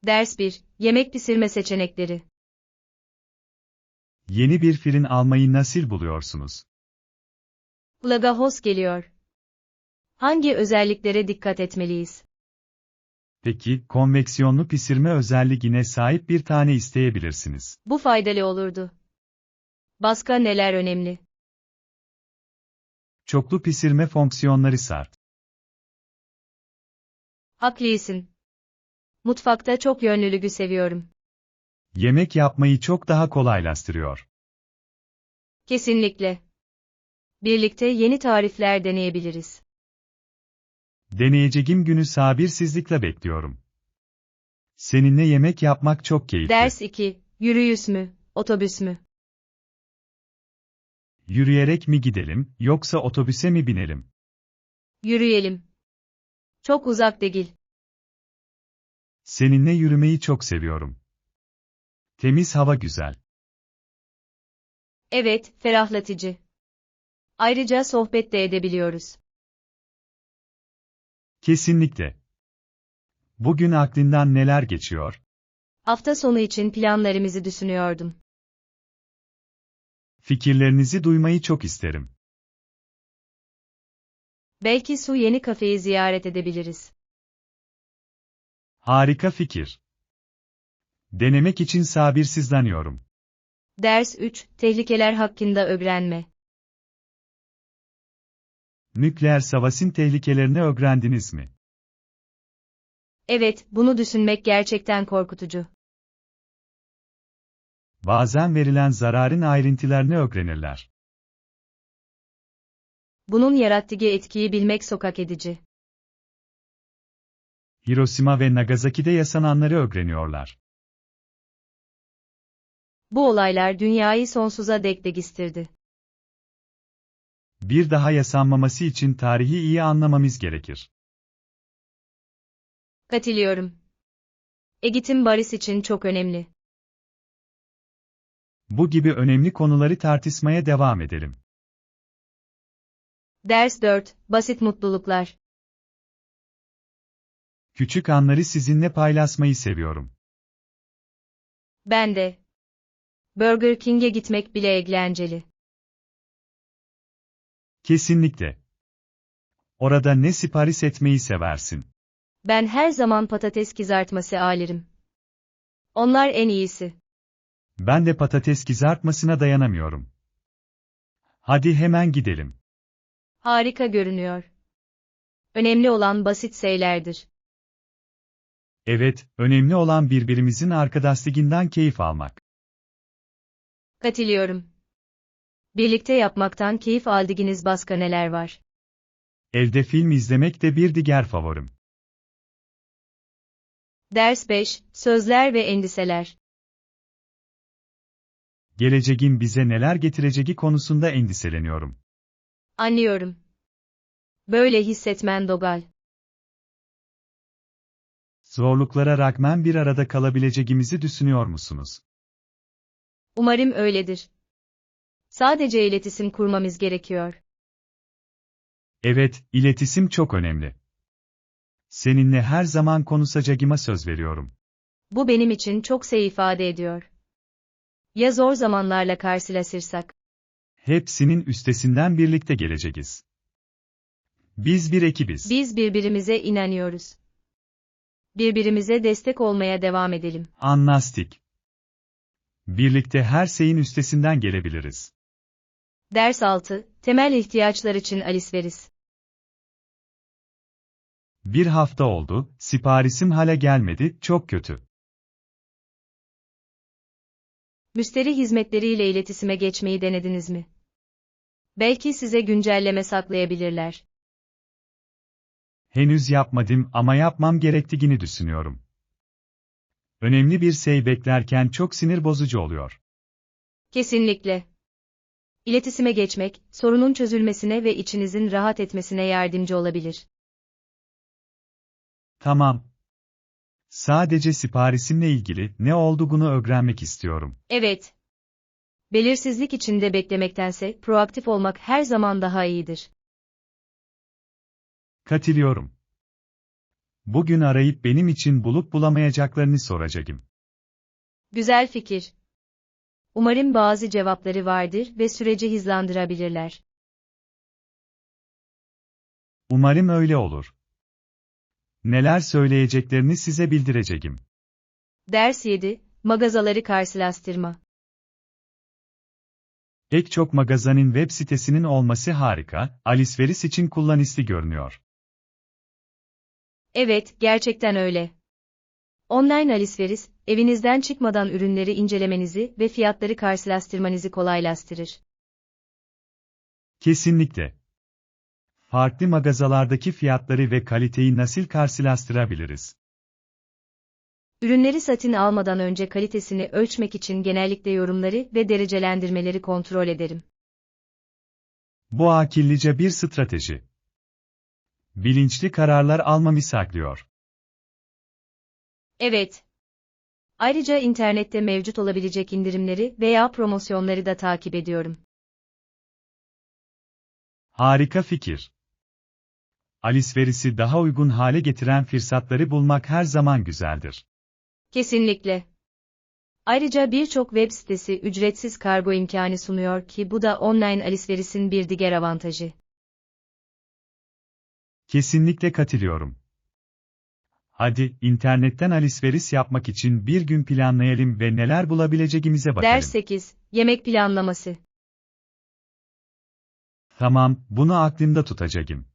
Ders 1. Yemek pişirme seçenekleri. Yeni bir fırın almayı nasıl buluyorsunuz? Lagahos geliyor. Hangi özelliklere dikkat etmeliyiz? Peki, konveksiyonlu pişirme özelliğine sahip bir tane isteyebilirsiniz. Bu faydalı olurdu. Başka neler önemli? Çoklu pişirme fonksiyonları şart. Haklısın. Mutfakta çok yönlülüğü seviyorum. Yemek yapmayı çok daha kolaylaştırıyor. Kesinlikle. Birlikte yeni tarifler deneyebiliriz. Deneyeceğim günü sabırsızlıkla bekliyorum. Seninle yemek yapmak çok keyifli. Ders 2. Yürüyüş mü, otobüs mü? Yürüyerek mi gidelim, yoksa otobüse mi binelim? Yürüyelim. Çok uzak değil. Seninle yürümeyi çok seviyorum. Temiz hava güzel. Evet, ferahlatıcı. Ayrıca sohbet de edebiliyoruz. Kesinlikle. Bugün aklından neler geçiyor? Hafta sonu için planlarımızı düşünüyordum. Fikirlerinizi duymayı çok isterim. Belki su yeni kafeyi ziyaret edebiliriz. Harika fikir. Denemek için sabırsızlanıyorum. Ders 3. Tehlikeler hakkında öğrenme. Nükleer savaşın tehlikelerini öğrendiniz mi? Evet, bunu düşünmek gerçekten korkutucu. Bazen verilen zararın ayrıntılarını öğrenirler. Bunun yarattığı etkiyi bilmek sokak edici. Hiroşima ve Nagasaki'de yaşananları öğreniyorlar. Bu olaylar dünyayı sonsuza dek değiştirdi. Bir daha yaşanmaması için tarihi iyi anlamamız gerekir. Katılıyorum. Eğitim barış için çok önemli. Bu gibi önemli konuları tartışmaya devam edelim. Ders 4. Basit mutluluklar. Küçük anları sizinle paylaşmayı seviyorum. Ben de. Burger King'e gitmek bile eğlenceli. Kesinlikle. Orada ne sipariş etmeyi seversin? Ben her zaman patates kızartması alırım. Onlar en iyisi. Ben de patates kızartmasına dayanamıyorum. Hadi hemen gidelim. Harika görünüyor. Önemli olan basit şeylerdir. Evet, önemli olan birbirimizin arkadaşlığından keyif almak. Katılıyorum. Birlikte yapmaktan keyif aldığınız başka neler var? Evde film izlemek de bir diğer favorim. Ders 5. Sözler ve endişeler. Geleceğin bize neler getireceği konusunda endişeleniyorum. Anlıyorum. Böyle hissetmen doğal. Zorluklara rağmen bir arada kalabileceğimizi düşünüyor musunuz? Umarım öyledir. Sadece iletişim kurmamız gerekiyor. Evet, iletişim çok önemli. Seninle her zaman konuşacağıma söz veriyorum. Bu benim için çok şey ifade ediyor. Ya zor zamanlarla karşılaşırsak? Hepsinin üstesinden birlikte geleceğiz. Biz bir ekibiz. Biz birbirimize inanıyoruz. Birbirimize destek olmaya devam edelim. Anlaştık. Birlikte her şeyin üstesinden gelebiliriz. Ders 6. Temel ihtiyaçlar için alışveriş. Bir hafta oldu, siparişim hala gelmedi, çok kötü. Müşteri hizmetleriyle iletişime geçmeyi denediniz mi? Belki size güncelleme saklayabilirler. Henüz yapmadım ama yapmam gerektiğini düşünüyorum. Önemli bir şey beklerken çok sinir bozucu oluyor. Kesinlikle. İletişime geçmek, sorunun çözülmesine ve içinizin rahat etmesine yardımcı olabilir. Tamam. Sadece siparişimle ilgili ne olduğunu öğrenmek istiyorum. Evet. Belirsizlik içinde beklemektense proaktif olmak her zaman daha iyidir. Katılıyorum. Bugün arayıp benim için bulup bulamayacaklarını soracağım. Güzel fikir. Umarım bazı cevapları vardır ve süreci hızlandırabilirler. Umarım öyle olur. Neler söyleyeceklerini size bildireceğim. Ders 7, Magazaları karşılaştırma. Pek çok magazanın web sitesinin olması harika, alışveriş için kullanışlı görünüyor. Evet, gerçekten öyle. Online alışveriş, evinizden çıkmadan ürünleri incelemenizi ve fiyatları karşılaştırmanızı kolaylaştırır. Kesinlikle. Farklı mağazalardaki fiyatları ve kaliteyi nasıl karşılaştırabiliriz? Ürünleri satın almadan önce kalitesini ölçmek için genellikle yorumları ve derecelendirmeleri kontrol ederim. Bu akıllıca bir strateji. Bilinçli kararlar almamı sağlıyor. Evet. Ayrıca internette mevcut olabilecek indirimleri veya promosyonları da takip ediyorum. Harika fikir. Alışverişi daha uygun hale getiren fırsatları bulmak her zaman güzeldir. Kesinlikle. Ayrıca birçok web sitesi ücretsiz kargo imkanı sunuyor ki bu da online alışverişin bir diğer avantajı. Kesinlikle katılıyorum. Hadi, internetten alışveriş yapmak için bir gün planlayalım ve neler bulabileceğimize bakalım. Ders 8, Yemek planlaması. Tamam, bunu aklımda tutacağım.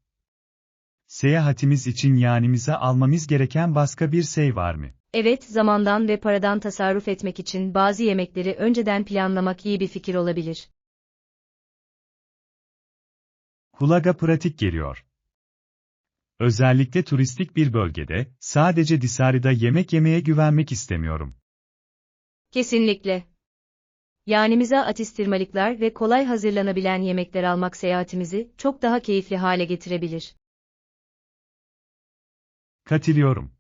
Seyahatimiz için yanımıza almamız gereken başka bir şey var mı? Evet, zamandan ve paradan tasarruf etmek için bazı yemekleri önceden planlamak iyi bir fikir olabilir. Kulağa pratik geliyor. Özellikle turistik bir bölgede, sadece dışarıda yemek yemeye güvenmek istemiyorum. Kesinlikle. Yanımıza atıştırmalıklar ve kolay hazırlanabilen yemekler almak seyahatimizi çok daha keyifli hale getirebilir. Katılıyorum.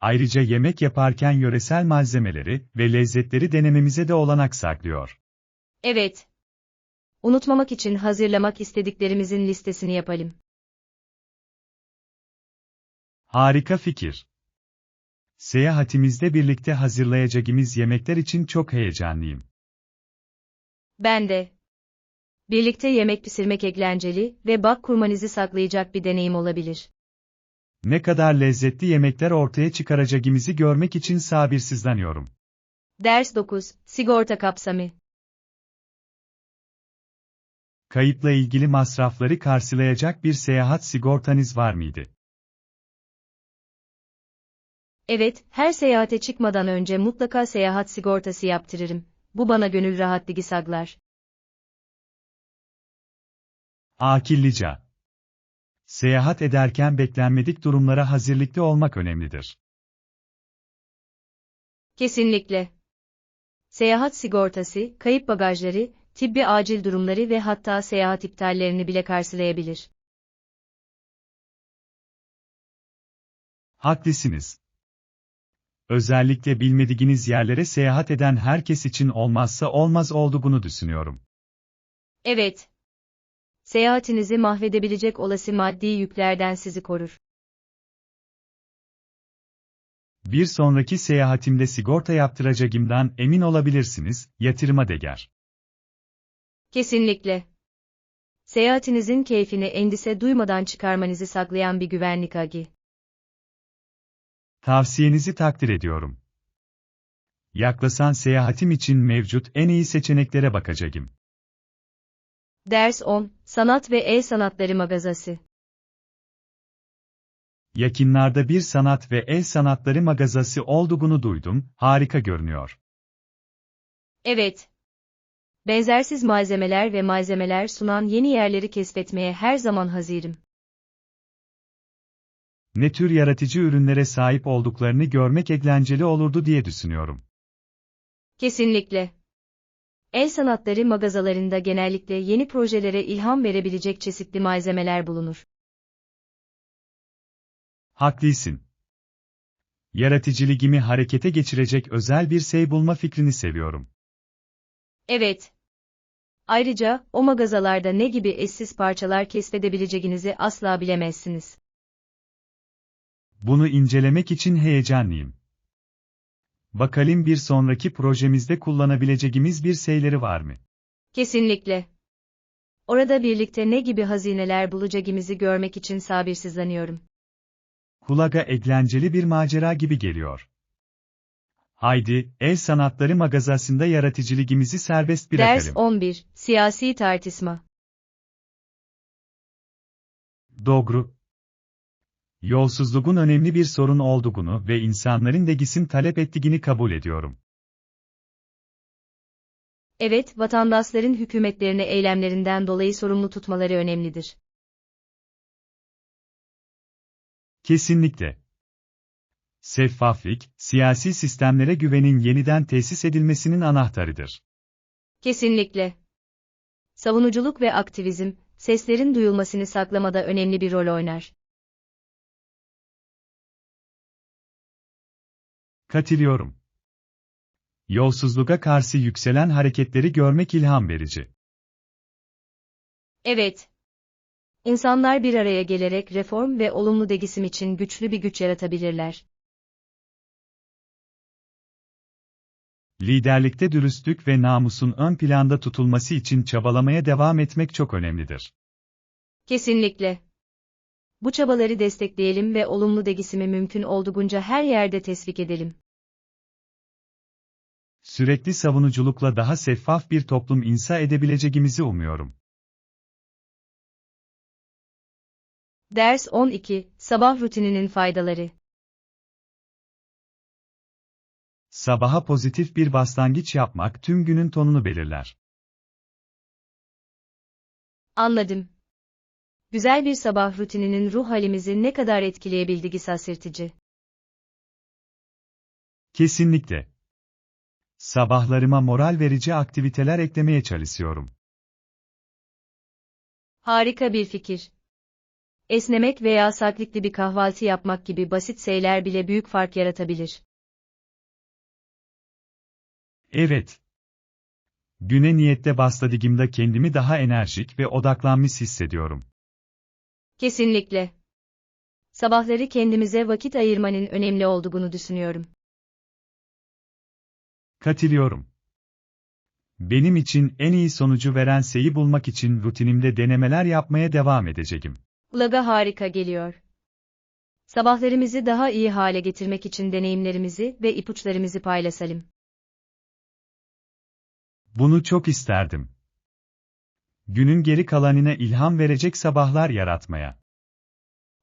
Ayrıca yemek yaparken yöresel malzemeleri ve lezzetleri denememize de olanak sağlıyor. Evet. Unutmamak için hazırlamak istediklerimizin listesini yapalım. Harika fikir. Seyahatimizde birlikte hazırlayacağımız yemekler için çok heyecanlıyım. Ben de. Birlikte yemek pişirmek eğlenceli ve bağ kurmanızı saklayacak bir deneyim olabilir. Ne kadar lezzetli yemekler ortaya çıkaracağımızı görmek için sabırsızlanıyorum. Ders 9, Sigorta kapsamı. Kayıpla ilgili masrafları karşılayacak bir seyahat sigortanız var mıydı? Evet, her seyahate çıkmadan önce mutlaka seyahat sigortası yaptırırım. Bu bana gönül rahatlığı sağlar. Akıllıca. Seyahat ederken beklenmedik durumlara hazırlıklı olmak önemlidir. Kesinlikle. Seyahat sigortası, kayıp bagajları, tıbbi acil durumları ve hatta seyahat iptallerini bile karşılayabilir. Haklısınız. Özellikle bilmediğiniz yerlere seyahat eden herkes için olmazsa olmaz olduğunu düşünüyorum. Evet. Seyahatinizi mahvedebilecek olası maddi yüklerden sizi korur. Bir sonraki seyahatimde sigorta yaptıracağımdan emin olabilirsiniz, yatırıma değer. Kesinlikle. Seyahatinizin keyfini endişe duymadan çıkarmanızı sağlayan bir güvenlik agi. Tavsiyenizi takdir ediyorum. Yaklaşan seyahatim için mevcut en iyi seçeneklere bakacağım. Ders 10, Sanat ve El Sanatları Magazası. Yakınlarda bir sanat ve el sanatları mağazası olduğunu duydum, harika görünüyor. Evet. Benzersiz malzemeler ve malzemeler sunan yeni yerleri keşfetmeye her zaman hazırım. Ne tür yaratıcı ürünlere sahip olduklarını görmek eğlenceli olurdu diye düşünüyorum. Kesinlikle. El sanatları mağazalarında genellikle yeni projelere ilham verebilecek çeşitli malzemeler bulunur. Haklısın. Yaratıcılığımı harekete geçirecek özel bir şey bulma fikrini seviyorum. Evet. Ayrıca, o mağazalarda ne gibi eşsiz parçalar keşfedebileceğinizi asla bilemezsiniz. Bunu incelemek için heyecanlıyım. Bakalım bir sonraki projemizde kullanabileceğimiz bir şeyleri var mı? Kesinlikle. Orada birlikte ne gibi hazineler bulacağımızı görmek için sabırsızlanıyorum. Kulağa eğlenceli bir macera gibi geliyor. Haydi, el sanatları magazasında yaratıcılığımızı serbest Ders bırakalım. 11. Siyasi tartışma. Doğru. Yolsuzluğun önemli bir sorun olduğunu ve insanların degisin talep ettiğini kabul ediyorum. Evet, vatandaşların hükümetlerini eylemlerinden dolayı sorumlu tutmaları önemlidir. Kesinlikle. Şeffaflık, siyasi sistemlere güvenin yeniden tesis edilmesinin anahtarıdır. Kesinlikle. Savunuculuk ve aktivizm, seslerin duyulmasını saklamada önemli bir rol oynar. Katılıyorum. Yolsuzluğa karşı yükselen hareketleri görmek ilham verici. Evet. İnsanlar bir araya gelerek reform ve olumlu değişim için güçlü bir güç yaratabilirler. Liderlikte dürüstlük ve namusun ön planda tutulması için çabalamaya devam etmek çok önemlidir. Kesinlikle. Bu çabaları destekleyelim ve olumlu değişimi mümkün olduğunca her yerde teşvik edelim. Sürekli savunuculukla daha şeffaf bir toplum inşa edebileceğimizi umuyorum. Ders 12. Sabah rutininin faydaları. Sabaha pozitif bir başlangıç yapmak tüm günün tonunu belirler. Anladım. Güzel bir sabah rutininin ruh halimizi ne kadar etkileyebildiği şaşırtıcı. Kesinlikle. Sabahlarıma moral verici aktiviteler eklemeye çalışıyorum. Harika bir fikir. Esnemek veya saklikli bir kahvaltı yapmak gibi basit şeyler bile büyük fark yaratabilir. Evet. Güne niyette başladığımda kendimi daha enerjik ve odaklanmış hissediyorum. Kesinlikle. Sabahları kendimize vakit ayırmanın önemli olduğunu düşünüyorum. Katılıyorum. Benim için en iyi sonucu veren şeyi bulmak için rutinimde denemeler yapmaya devam edeceğim. Kulağa harika geliyor. Sabahlarımızı daha iyi hale getirmek için deneyimlerimizi ve ipuçlarımızı paylaşalım. Bunu çok isterdim. Günün geri kalanına ilham verecek sabahlar yaratmaya.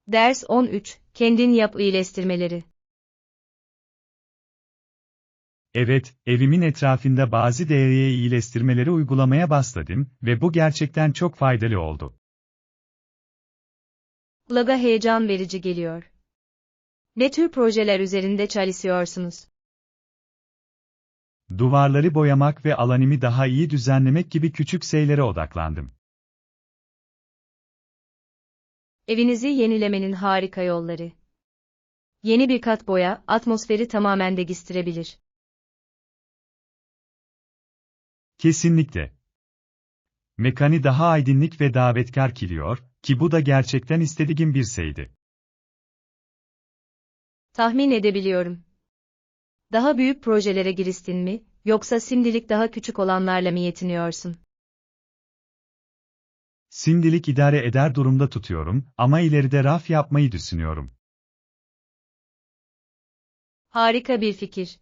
Ders 13. Kendin yap iyileştirmeleri. Evet, evimin etrafında bazı değerli iyileştirmeleri uygulamaya başladım ve bu gerçekten çok faydalı oldu. Kulağa heyecan verici geliyor. Ne tür projeler üzerinde çalışıyorsunuz? Duvarları boyamak ve alanımı daha iyi düzenlemek gibi küçük şeylere odaklandım. Evinizi yenilemenin harika yolları. Yeni bir kat boya, atmosferi tamamen değiştirebilir. Kesinlikle. Mekanı daha aydınlık ve davetkar kılıyor, ki bu da gerçekten istediğim bir şeydi. Tahmin edebiliyorum. Daha büyük projelere giriştin mi, yoksa şimdilik daha küçük olanlarla mı yetiniyorsun? Şimdilik idare eder durumda tutuyorum ama ileride raf yapmayı düşünüyorum. Harika bir fikir.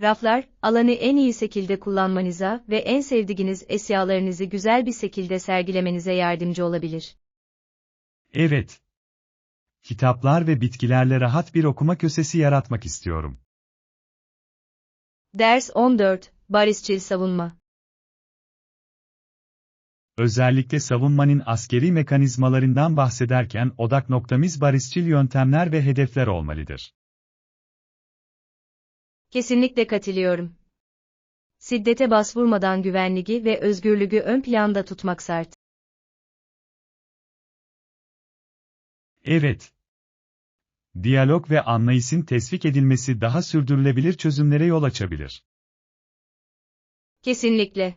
Raflar, alanı en iyi şekilde kullanmanıza ve en sevdiğiniz eşyalarınızı güzel bir şekilde sergilemenize yardımcı olabilir. Evet. Kitaplar ve bitkilerle rahat bir okuma köşesi yaratmak istiyorum. Ders 14. Barışçıl savunma. Özellikle savunmanın askeri mekanizmalarından bahsederken odak noktamız barışçıl yöntemler ve hedefler olmalıdır. Kesinlikle katılıyorum. Şiddete başvurmadan güvenliği ve özgürlüğü ön planda tutmak şart. Evet. Diyalog ve anlayışın teşvik edilmesi daha sürdürülebilir çözümlere yol açabilir. Kesinlikle.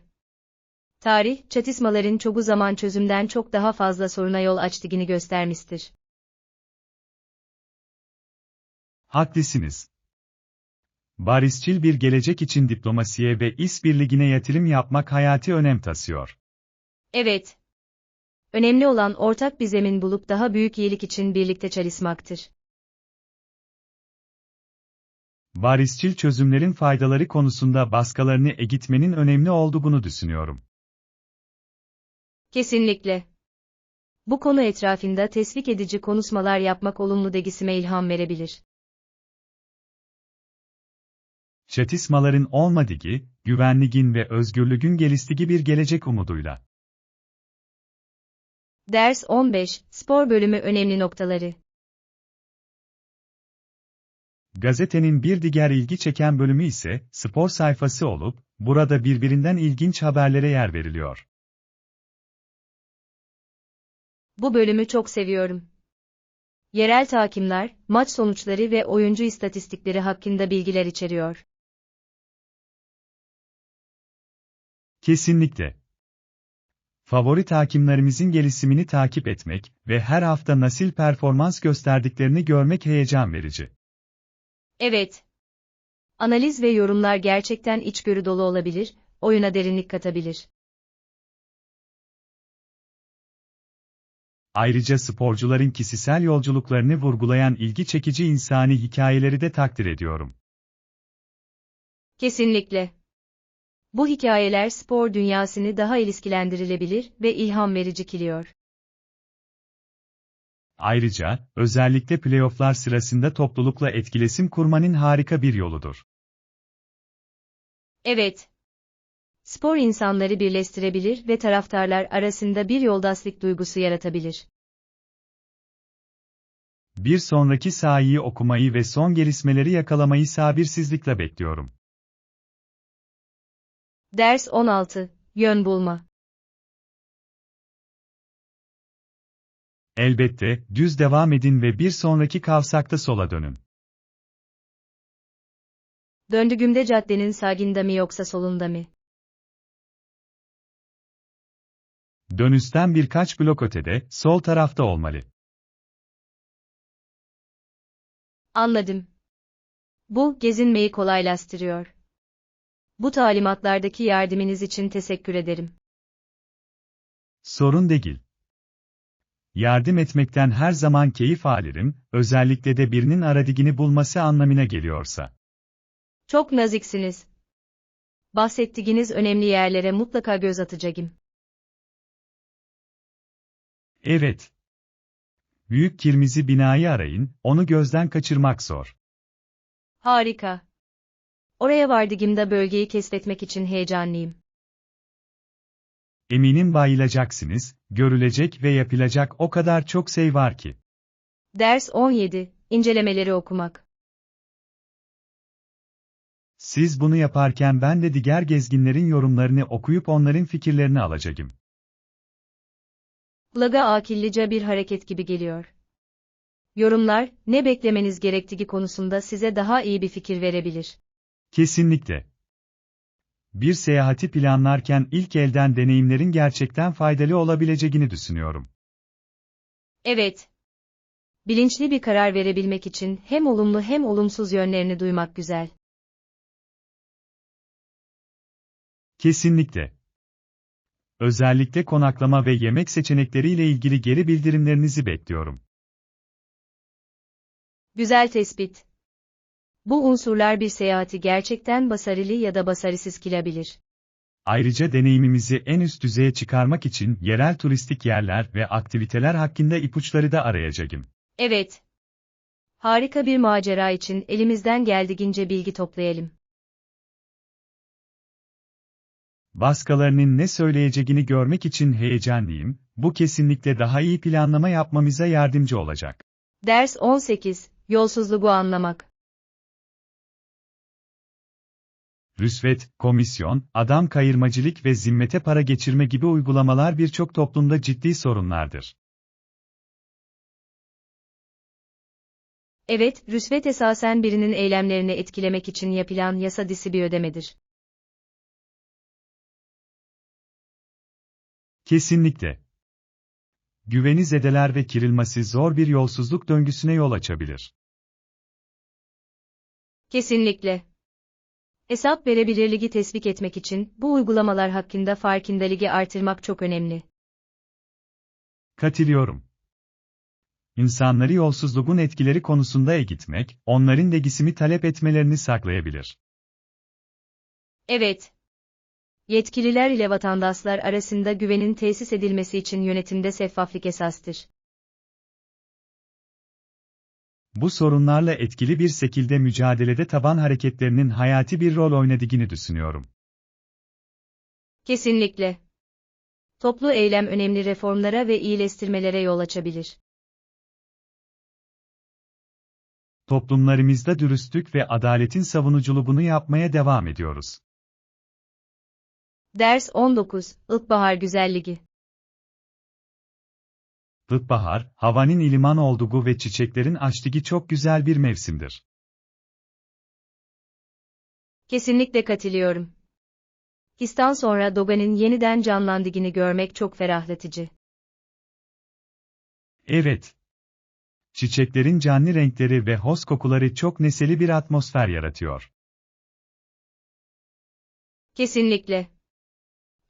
Tarih, çatışmaların çoğu zaman çözümden çok daha fazla soruna yol açtığını göstermiştir. Haklısınız. Barışçıl bir gelecek için diplomasiye ve işbirliğine yatırım yapmak hayati önem taşıyor. Evet. Önemli olan ortak bir zemin bulup daha büyük iyilik için birlikte çalışmaktır. Barışçıl çözümlerin faydaları konusunda başkalarını eğitmenin önemli olduğunu düşünüyorum. Kesinlikle. Bu konu etrafında teşvik edici konuşmalar yapmak olumlu değişime ilham verebilir. Çatışmaların olmadığı, güvenliğin ve özgürlüğün geliştiği bir gelecek umuduyla. Ders 15, Spor bölümü önemli noktaları. Gazetenin bir diğer ilgi çeken bölümü ise spor sayfası olup, burada birbirinden ilginç haberlere yer veriliyor. Bu bölümü çok seviyorum. Yerel takimler, maç sonuçları ve oyuncu istatistikleri hakkında bilgiler içeriyor. Kesinlikle. Favori takimlerimizin gelişimini takip etmek ve her hafta nasıl performans gösterdiklerini görmek heyecan verici. Evet. Analiz ve yorumlar gerçekten içgörü dolu olabilir, oyuna derinlik katabilir. Ayrıca sporcuların kişisel yolculuklarını vurgulayan ilgi çekici insani hikayeleri de takdir ediyorum. Kesinlikle. Bu hikayeler spor dünyasını daha ilişkilendirilebilir ve ilham verici kılıyor. Ayrıca, özellikle playofflar sırasında toplulukla etkileşim kurmanın harika bir yoludur. Evet. Spor insanları birleştirebilir ve taraftarlar arasında bir yoldaşlık duygusu yaratabilir. Bir sonraki sahayı okumayı ve son gelişmeleri yakalamayı sabırsızlıkla bekliyorum. Ders 16, Yön bulma. Elbette, düz devam edin ve bir sonraki kavşakta sola dönün. Döndüğümde caddenin sağında mı yoksa solunda mı? Dönüşten birkaç blok ötede, sol tarafta olmalı. Anladım. Bu, gezinmeyi kolaylaştırıyor. Bu talimatlardaki yardımınız için teşekkür ederim. Sorun değil. Yardım etmekten her zaman keyif alırım, özellikle de birinin aradığını bulması anlamına geliyorsa. Çok naziksiniz. Bahsettiğiniz önemli yerlere mutlaka göz atacağım. Evet. Büyük kırmızı binayı arayın, onu gözden kaçırmak zor. Harika. Oraya vardığımda bölgeyi keşfetmek için heyecanlıyım. Eminim bayılacaksınız, görülecek ve yapılacak o kadar çok şey var ki. Ders 17, İncelemeleri okumak. Siz bunu yaparken ben de diğer gezginlerin yorumlarını okuyup onların fikirlerini alacağım. Kulağa akıllıca bir hareket gibi geliyor. Yorumlar, ne beklemeniz gerektiği konusunda size daha iyi bir fikir verebilir. Kesinlikle. Bir seyahati planlarken ilk elden deneyimlerin gerçekten faydalı olabileceğini düşünüyorum. Evet. Bilinçli bir karar verebilmek için hem olumlu hem olumsuz yönlerini duymak güzel. Kesinlikle. Özellikle konaklama ve yemek seçenekleriyle ilgili geri bildirimlerinizi bekliyorum. Güzel tespit. Bu unsurlar bir seyahati gerçekten başarılı ya da başarısız kılabilir. Ayrıca deneyimimizi en üst düzeye çıkarmak için yerel turistik yerler ve aktiviteler hakkında ipuçları da arayacağım. Evet. Harika bir macera için elimizden geldiğince bilgi toplayalım. Başkalarının ne söyleyeceğini görmek için heyecanlıyım, bu kesinlikle daha iyi planlama yapmamıza yardımcı olacak. Ders 18, Yolsuzluğu anlamak. Rüşvet, komisyon, adam kayırmacılık ve zimmete para geçirme gibi uygulamalar birçok toplumda ciddi sorunlardır. Evet, rüşvet esasen birinin eylemlerini etkilemek için yapılan yasa dışı bir ödemedir. Kesinlikle. Güveni zedeler ve kırılması zor bir yolsuzluk döngüsüne yol açabilir. Kesinlikle. Hesap verebilirliği tespit etmek için bu uygulamalar hakkında farkındalığı artırmak çok önemli. Katılıyorum. İnsanları yolsuzluğun etkileri konusunda eğitmek, onların legisimi talep etmelerini saklayabilir. Evet. Yetkililer ile vatandaşlar arasında güvenin tesis edilmesi için yönetimde şeffaflık esastır. Bu sorunlarla etkili bir şekilde mücadelede taban hareketlerinin hayati bir rol oynadığını düşünüyorum. Kesinlikle. Toplu eylem önemli reformlara ve iyileştirmelere yol açabilir. Toplumlarımızda dürüstlük ve adaletin savunuculuğunu yapmaya devam ediyoruz. Ders 19, İlkbahar Güzelliği. İlkbahar, havanın iliman olduğu ve çiçeklerin açtığı çok güzel bir mevsimdir. Kesinlikle katılıyorum. Histan sonra Doga'nın yeniden canlandığını görmek çok ferahlatıcı. Evet. Çiçeklerin canlı renkleri ve hoş kokuları çok neşeli bir atmosfer yaratıyor. Kesinlikle.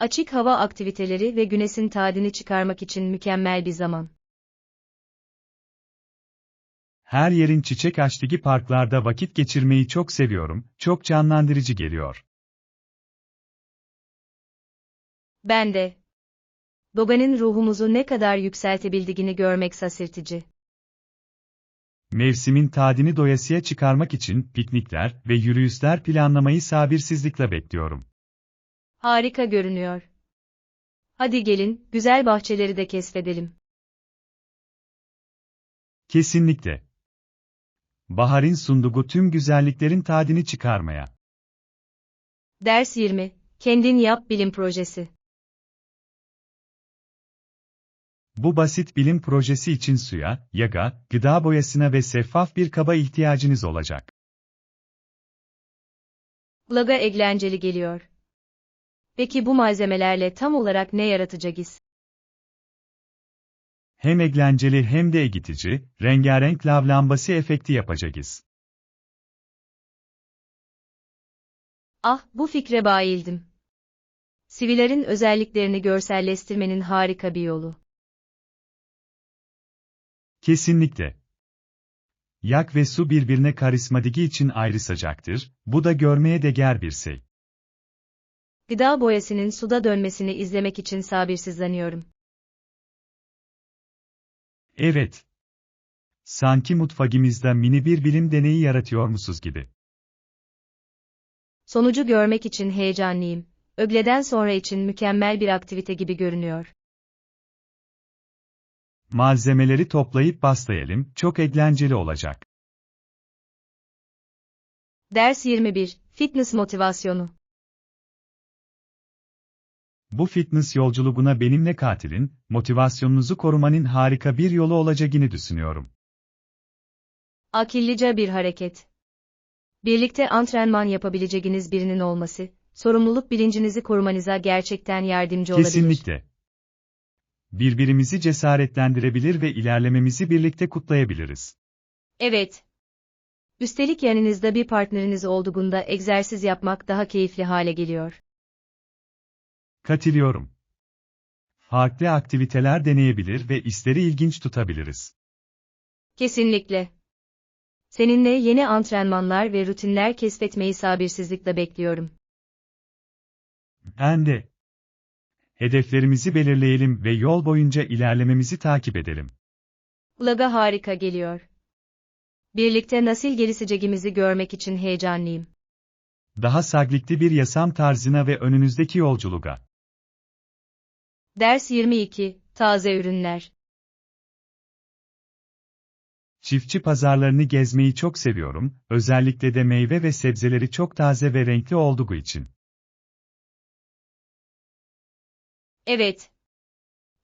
Açık hava aktiviteleri ve güneşin tadını çıkarmak için mükemmel bir zaman. Her yerin çiçek açtığı parklarda vakit geçirmeyi çok seviyorum, çok canlandırıcı geliyor. Ben de. Doga'nın ruhumuzu ne kadar yükseltebildiğini görmek şaşırtıcı. Mevsimin tadını doyasıya çıkarmak için piknikler ve yürüyüşler planlamayı sabırsızlıkla bekliyorum. Harika görünüyor. Hadi gelin, güzel bahçeleri de keşfedelim. Kesinlikle. Baharın sunduğu tüm güzelliklerin tadını çıkarmaya. Ders 20, Kendin Yap Bilim Projesi. Bu basit bilim projesi için suya, yağa, gıda boyasına ve şeffaf bir kaba ihtiyacınız olacak. Kulağa eğlenceli geliyor. Peki bu malzemelerle tam olarak ne yaratacağız? Hem eğlenceli hem de eğitici, rengarenk lav lambası efekti yapacağız. Ah, bu fikre bayıldım. Sivilerin özelliklerini görselleştirmenin harika bir yolu. Kesinlikle. Yak ve su birbirine karizmatik için ayrışacaktır, bu da görmeye değer bir şey. Gıda boyasının suda dönmesini izlemek için sabırsızlanıyorum. Evet. Sanki mutfağımızda mini bir bilim deneyi yaratıyormuşuz gibi. Sonucu görmek için heyecanlıyım. Öğleden sonra için mükemmel bir aktivite gibi görünüyor. Malzemeleri toplayıp başlayalım, çok eğlenceli olacak. Ders 21, Fitness Motivasyonu. Bu fitness yolculuğuna benimle katilin, motivasyonunuzu korumanın harika bir yolu olacağını düşünüyorum. Akıllıca bir hareket. Birlikte antrenman yapabileceğiniz birinin olması, sorumluluk bilincinizi korumanıza gerçekten yardımcı olabilir. Kesinlikle. Birbirimizi cesaretlendirebilir ve ilerlememizi birlikte kutlayabiliriz. Evet. Üstelik yanınızda bir partneriniz olduğunda egzersiz yapmak daha keyifli hale geliyor. Katılıyorum. Farklı aktiviteler deneyebilir ve işleri ilginç tutabiliriz. Kesinlikle. Seninle yeni antrenmanlar ve rutinler keşfetmeyi sabırsızlıkla bekliyorum. Ben de. Hedeflerimizi belirleyelim ve yol boyunca ilerlememizi takip edelim. Kulağa harika geliyor. Birlikte nasıl gelişeceğimizi görmek için heyecanlıyım. Daha sağlıklı bir yaşam tarzına ve önünüzdeki yolculuğa. Ders 22, Taze Ürünler. Çiftçi pazarlarını gezmeyi çok seviyorum, özellikle de meyve ve sebzeleri çok taze ve renkli olduğu için. Evet.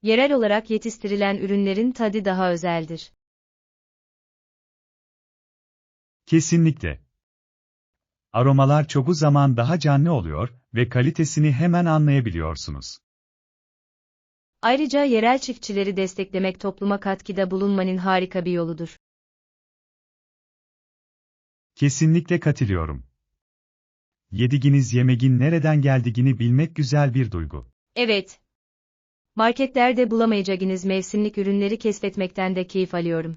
Yerel olarak yetiştirilen ürünlerin tadı daha özeldir. Kesinlikle. Aromalar çoğu zaman daha canlı oluyor ve kalitesini hemen anlayabiliyorsunuz. Ayrıca yerel çiftçileri desteklemek topluma katkıda bulunmanın harika bir yoludur. Kesinlikle katılıyorum. Yediginiz yemegin nereden geldiğini bilmek güzel bir duygu. Evet. Marketlerde bulamayacağınız mevsimlik ürünleri keşfetmekten de keyif alıyorum.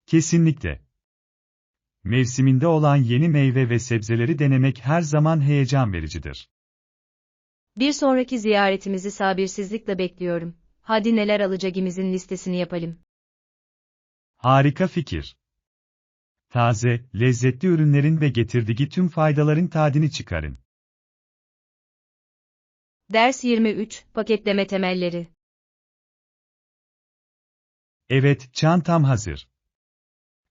Kesinlikle. Mevsiminde olan yeni meyve ve sebzeleri denemek her zaman heyecan vericidir. Bir sonraki ziyaretimizi sabırsızlıkla bekliyorum. Hadi neler alacağımızın listesini yapalım. Harika fikir. Taze, lezzetli ürünlerin ve getirdiği tüm faydaların tadını çıkarın. Ders 23, paketleme temelleri. Evet, çantam hazır.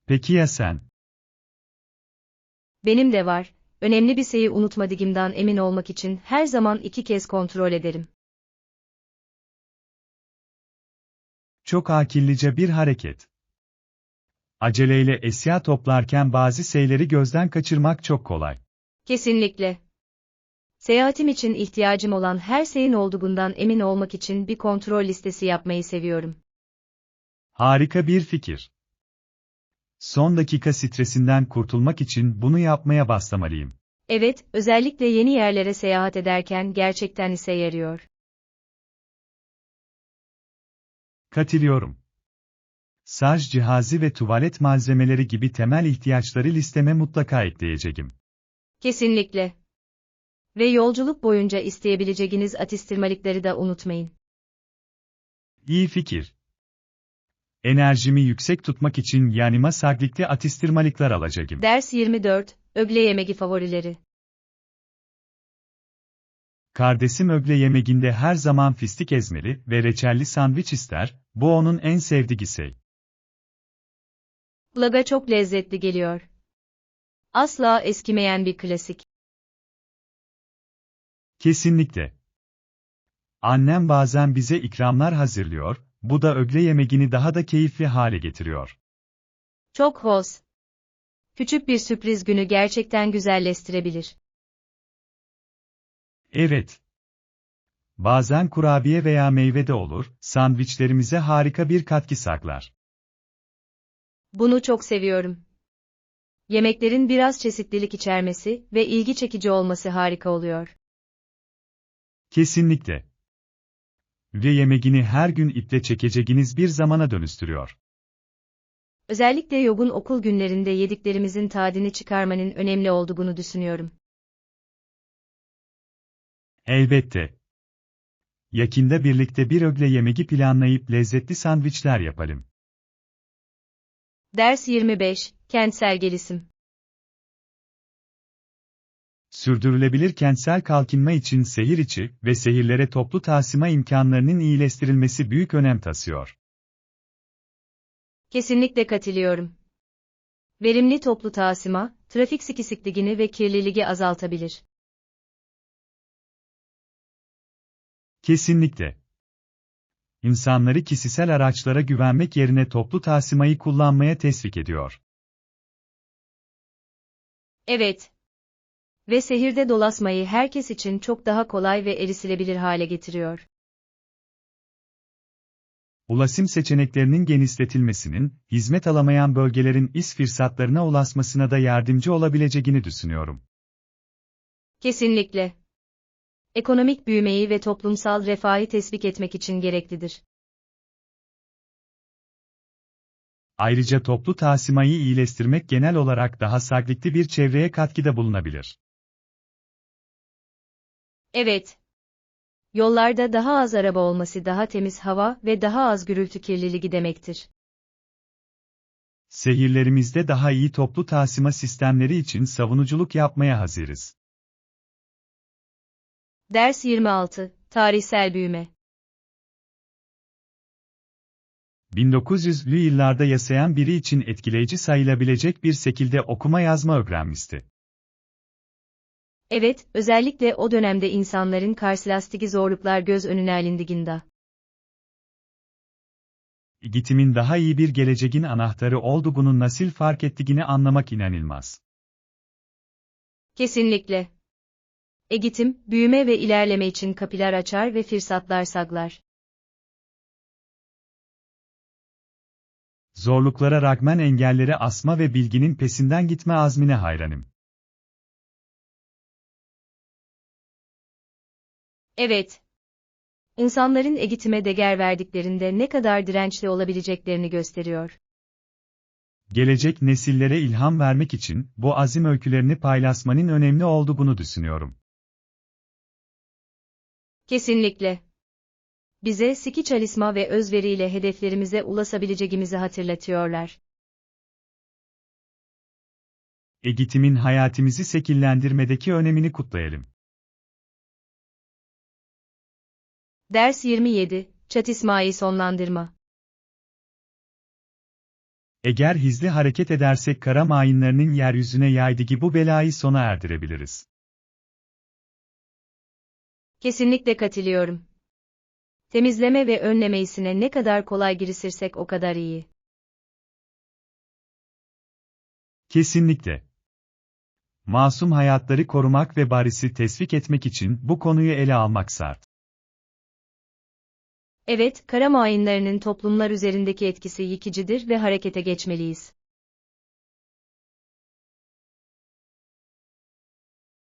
Peki ya sen? Benim de var. Önemli bir şeyi unutmadığımdan emin olmak için her zaman 2 kez kontrol ederim. Çok akıllıca bir hareket. Aceleyle eşya toplarken bazı şeyleri gözden kaçırmak çok kolay. Kesinlikle. Seyahatim için ihtiyacım olan her şeyin olduğundan emin olmak için bir kontrol listesi yapmayı seviyorum. Harika bir fikir. Son dakika stresinden kurtulmak için bunu yapmaya başlamalıyım. Evet, özellikle yeni yerlere seyahat ederken gerçekten işe yarıyor. Katılıyorum. Şarj cihazı ve tuvalet malzemeleri gibi temel ihtiyaçları listeme mutlaka ekleyeceğim. Kesinlikle. Ve yolculuk boyunca isteyebileceğiniz atıştırmalıkları da unutmayın. İyi fikir. Enerjimi yüksek tutmak için yanıma sağlıklı atıştırmalıklar alacağım. Ders 24, öğle yemeği favorileri. Kardeşim öğle yemeğinde her zaman fistik ezmeli ve reçelli sandviç ister, bu onun en sevdiği şey. Kulağa çok lezzetli geliyor. Asla eskimeyen bir klasik. Kesinlikle. Annem bazen bize ikramlar hazırlıyor, bu da öğle yemeğini daha da keyifli hale getiriyor. Çok hoş. Küçük bir sürpriz günü gerçekten güzelleştirebilir. Evet. Bazen kurabiye veya meyve de olur, sandviçlerimize harika bir katkı saklar. Bunu çok seviyorum. Yemeklerin biraz çeşitlilik içermesi ve ilgi çekici olması harika oluyor. Kesinlikle. Ve yemeğini her gün iple çekeceğiniz bir zamana dönüştürüyor. Özellikle yoğun okul günlerinde yediklerimizin tadını çıkarmanın önemli olduğunu düşünüyorum. Elbette. Yakında birlikte bir öğle yemeği planlayıp lezzetli sandviçler yapalım. Ders 25, kentsel gelişim. Sürdürülebilir kentsel kalkınma için şehir içi ve şehirlere toplu taşıma imkanlarının iyileştirilmesi büyük önem taşıyor. Kesinlikle katılıyorum. Verimli toplu taşıma, trafik sıkışıklığını ve kirliliği azaltabilir. Kesinlikle. İnsanları kişisel araçlara güvenmek yerine toplu taşımayı kullanmaya teşvik ediyor. Evet. Ve şehirde dolaşmayı herkes için çok daha kolay ve erişilebilir hale getiriyor. Ulaşım seçeneklerinin genişletilmesinin, hizmet alamayan bölgelerin iş fırsatlarına ulaşmasına da yardımcı olabileceğini düşünüyorum. Kesinlikle. Ekonomik büyümeyi ve toplumsal refahı teşvik etmek için gereklidir. Ayrıca toplu taşımayı iyileştirmek genel olarak daha sağlıklı bir çevreye katkıda bulunabilir. Evet. Yollarda daha az araba olması daha temiz hava ve daha az gürültü kirliliği demektir. Şehirlerimizde daha iyi toplu taşıma sistemleri için savunuculuk yapmaya hazırız. Ders 26, tarihsel büyüme. 1900'lü yıllarda yaşayan biri için etkileyici sayılabilecek bir şekilde okuma yazma öğrenmişti. Evet, özellikle o dönemde insanların karşılaştığı zorluklar göz önüne alındığında. Eğitimin daha iyi bir geleceğin anahtarı olduğunu nasıl fark ettiğini anlamak inanılmaz. Kesinlikle. Eğitim, büyüme ve ilerleme için kapılar açar ve fırsatlar sağlar. Zorluklara rağmen engelleri aşma ve bilginin pesinden gitme azmine hayranım. Evet. İnsanların eğitime değer verdiklerinde ne kadar dirençli olabileceklerini gösteriyor. Gelecek nesillere ilham vermek için bu azim öykülerini paylaşmanın önemli olduğunu düşünüyorum. Kesinlikle. Bize sıkı çalışma ve özveriyle hedeflerimize ulaşabileceğimizi hatırlatıyorlar. Eğitimin hayatımızı şekillendirmedeki önemini kutlayalım. Ders 27, Çatışmayı sonlandırma. Eğer hızlı hareket edersek kara mayınlarının yeryüzüne yaydığı bu belayı sona erdirebiliriz. Kesinlikle katılıyorum. Temizleme ve önleme işine ne kadar kolay girişirsek o kadar iyi. Kesinlikle. Masum hayatları korumak ve barışı teşvik etmek için bu konuyu ele almak şart. Evet, kara mayınlarının toplumlar üzerindeki etkisi yıkıcıdır ve harekete geçmeliyiz.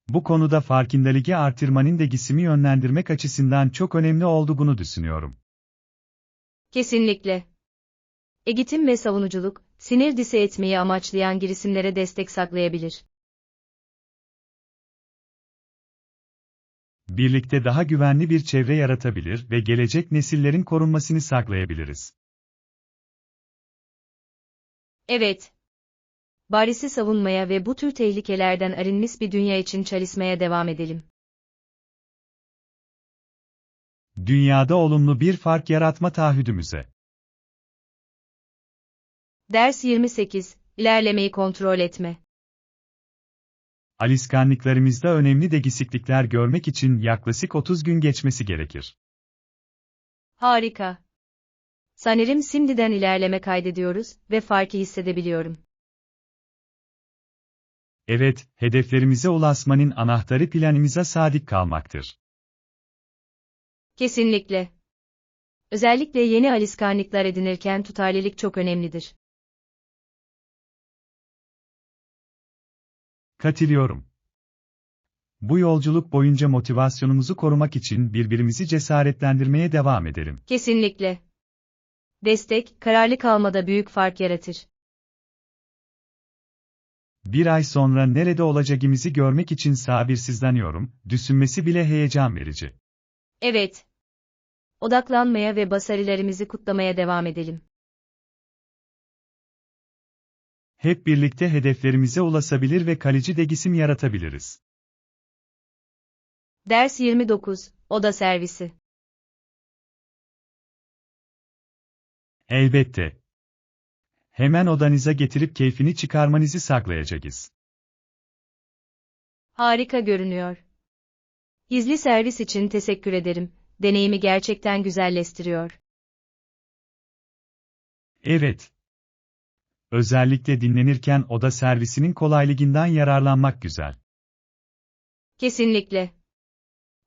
Bu konuda farkındalığı artırmanın da gisimi yönlendirmek açısından çok önemli olduğunu düşünüyorum. Kesinlikle. Eğitim ve savunuculuk, sinir disi etmeyi amaçlayan girişimlere destek sağlayabilir. Birlikte daha güvenli bir çevre yaratabilir ve gelecek nesillerin korunmasını sağlayabiliriz. Evet. Barış'ı savunmaya ve bu tür tehlikelerden arınmış bir dünya için çalışmaya devam edelim. Dünyada olumlu bir fark yaratma taahhüdümüze. Ders 28, İlerlemeyi kontrol etme. Alışkanlıklarımızda önemli değişiklikler görmek için yaklaşık 30 gün geçmesi gerekir. Harika. Sanırım şimdiden ilerleme kaydediyoruz ve farkı hissedebiliyorum. Evet, hedeflerimize ulaşmanın anahtarı planımıza sadık kalmaktır. Kesinlikle. Özellikle yeni alışkanlıklar edinirken tutarlılık çok önemlidir. Katılıyorum. Bu yolculuk boyunca motivasyonumuzu korumak için birbirimizi cesaretlendirmeye devam edelim. Kesinlikle. Destek, kararlı kalmada büyük fark yaratır. Bir ay sonra nerede olacağımızı görmek için sabırsızlanıyorum, düşünmesi bile heyecan verici. Evet. Odaklanmaya ve başarılarımızı kutlamaya devam edelim. Hep birlikte hedeflerimize ulaşabilir ve kalıcı değişim yaratabiliriz. Ders 29, Oda servisi. Elbette. Hemen odanıza getirip keyfini çıkarmanızı sağlayacağız. Harika görünüyor. Gizli servis için teşekkür ederim. Deneyimi gerçekten güzelleştiriyor. Evet. Özellikle dinlenirken oda servisinin kolaylığından yararlanmak güzel. Kesinlikle.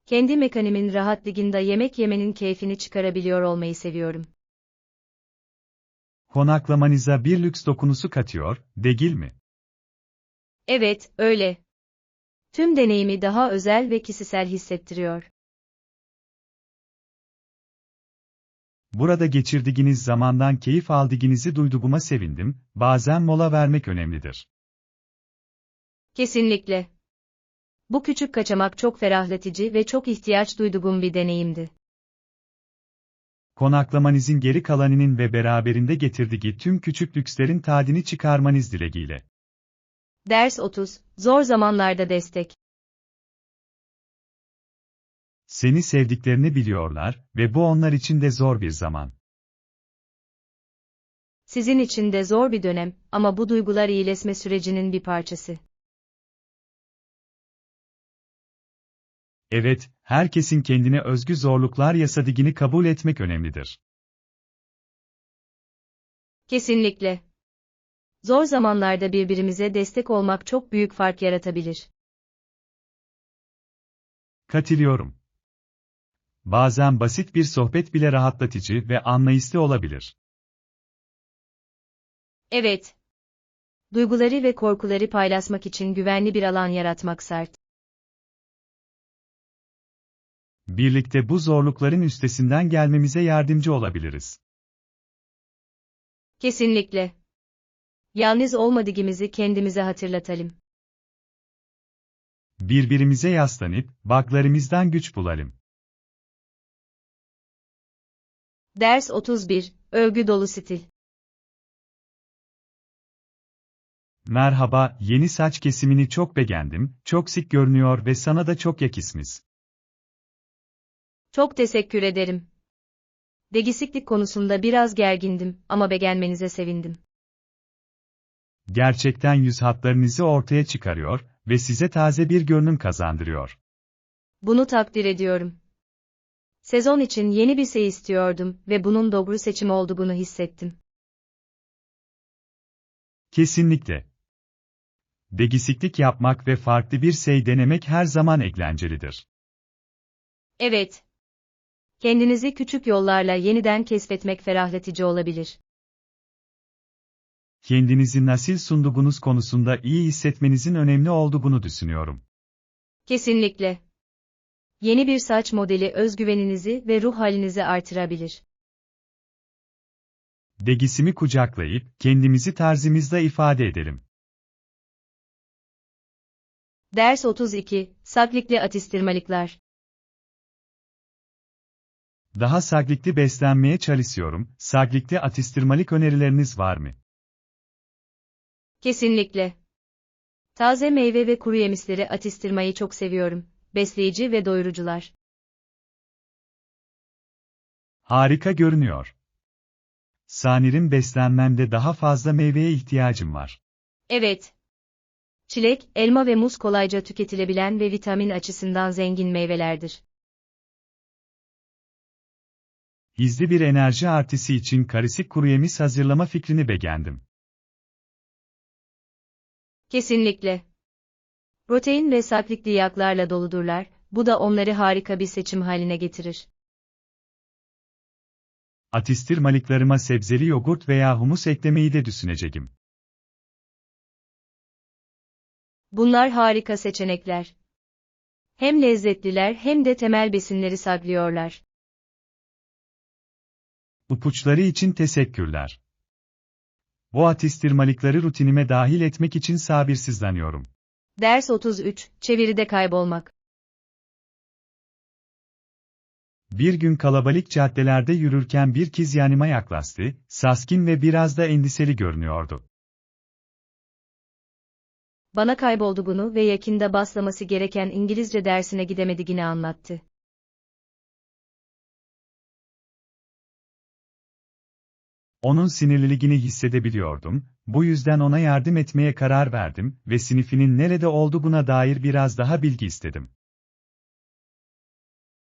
Kendi mekanimin rahatlığında yemek yemenin keyfini çıkarabiliyor olmayı seviyorum. Konaklamanıza bir lüks dokunusu katıyor, değil mi? Evet, öyle. Tüm deneyimi daha özel ve kişisel hissettiriyor. Burada geçirdiğiniz zamandan keyif aldığınızı duyduğuma sevindim, bazen mola vermek önemlidir. Kesinlikle. Bu küçük kaçamak çok ferahlatıcı ve çok ihtiyaç duyduğum bir deneyimdi. Konaklamanızın geri kalanının ve beraberinde getirdiği tüm küçük lükslerin tadını çıkarmanız dileğiyle. Ders 30, Zor zamanlarda destek. Seni sevdiklerini biliyorlar ve bu onlar için de zor bir zaman. Sizin için de zor bir dönem ama bu duygular iyileşme sürecinin bir parçası. Evet, herkesin kendine özgü zorluklar yaşadığını kabul etmek önemlidir. Kesinlikle. Zor zamanlarda birbirimize destek olmak çok büyük fark yaratabilir. Katılıyorum. Bazen basit bir sohbet bile rahatlatıcı ve anlayışlı olabilir. Evet. Duyguları ve korkuları paylaşmak için güvenli bir alan yaratmak şart. Birlikte bu zorlukların üstesinden gelmemize yardımcı olabiliriz. Kesinlikle. Yalnız olmadığımızı kendimize hatırlatalım. Birbirimize yaslanıp, baklarımızdan güç bulalım. Ders 31, Övgü dolu stil. Merhaba, yeni saç kesimini çok beğendim, çok şık görünüyor ve sana da çok yakışmış. Çok teşekkür ederim. Degisiklik konusunda biraz gergindim ama beğenmenize sevindim. Gerçekten yüz hatlarınızı ortaya çıkarıyor ve size taze bir görünüm kazandırıyor. Bunu takdir ediyorum. Sezon için yeni bir şey istiyordum ve bunun doğru seçim olduğunu hissettim. Kesinlikle. Degisiklik yapmak ve farklı bir şey denemek her zaman eğlencelidir. Evet. Kendinizi küçük yollarla yeniden keşfetmek ferahlatıcı olabilir. Kendinizi nasıl sunduğunuz konusunda iyi hissetmenizin önemli olduğunu düşünüyorum. Kesinlikle. Yeni bir saç modeli özgüveninizi ve ruh halinizi artırabilir. Degisimi kucaklayıp, kendimizi tarzımızda ifade edelim. Ders 32, Saklikli atıştırmalıklar. Daha sağlıklı beslenmeye çalışıyorum, sağlıklı atıştırmalık önerileriniz var mı? Kesinlikle. Taze meyve ve kuru yemişleri atıştırmayı çok seviyorum. Besleyici ve doyurucular. Harika görünüyor. Sanırım beslenmemde daha fazla meyveye ihtiyacım var. Evet. Çilek, elma ve muz kolayca tüketilebilen ve vitamin açısından zengin meyvelerdir. Hızlı bir enerji artısı için karışık kuru yemiş hazırlama fikrini beğendim. Kesinlikle. Protein ve saklikli yağlarla doludurlar, bu da onları harika bir seçim haline getirir. Atıştırmalıklarıma sebzeli yoğurt veya humus eklemeyi de düşüneceğim. Bunlar harika seçenekler. Hem lezzetliler hem de temel besinleri saklıyorlar. İpuçları için teşekkürler. Bu atıştırmalıkları rutinime dahil etmek için sabırsızlanıyorum. Ders 33, Çeviride kaybolmak. Bir gün kalabalık caddelerde yürürken bir kız yanıma yaklaştı, sakin ve biraz da endişeli görünüyordu. Bana kaybolduğunu ve yakında başlaması gereken İngilizce dersine gidemediğini anlattı. Onun sinirliliğini hissedebiliyordum, bu yüzden ona yardım etmeye karar verdim ve sınıfının nerede olduğuna dair biraz daha bilgi istedim.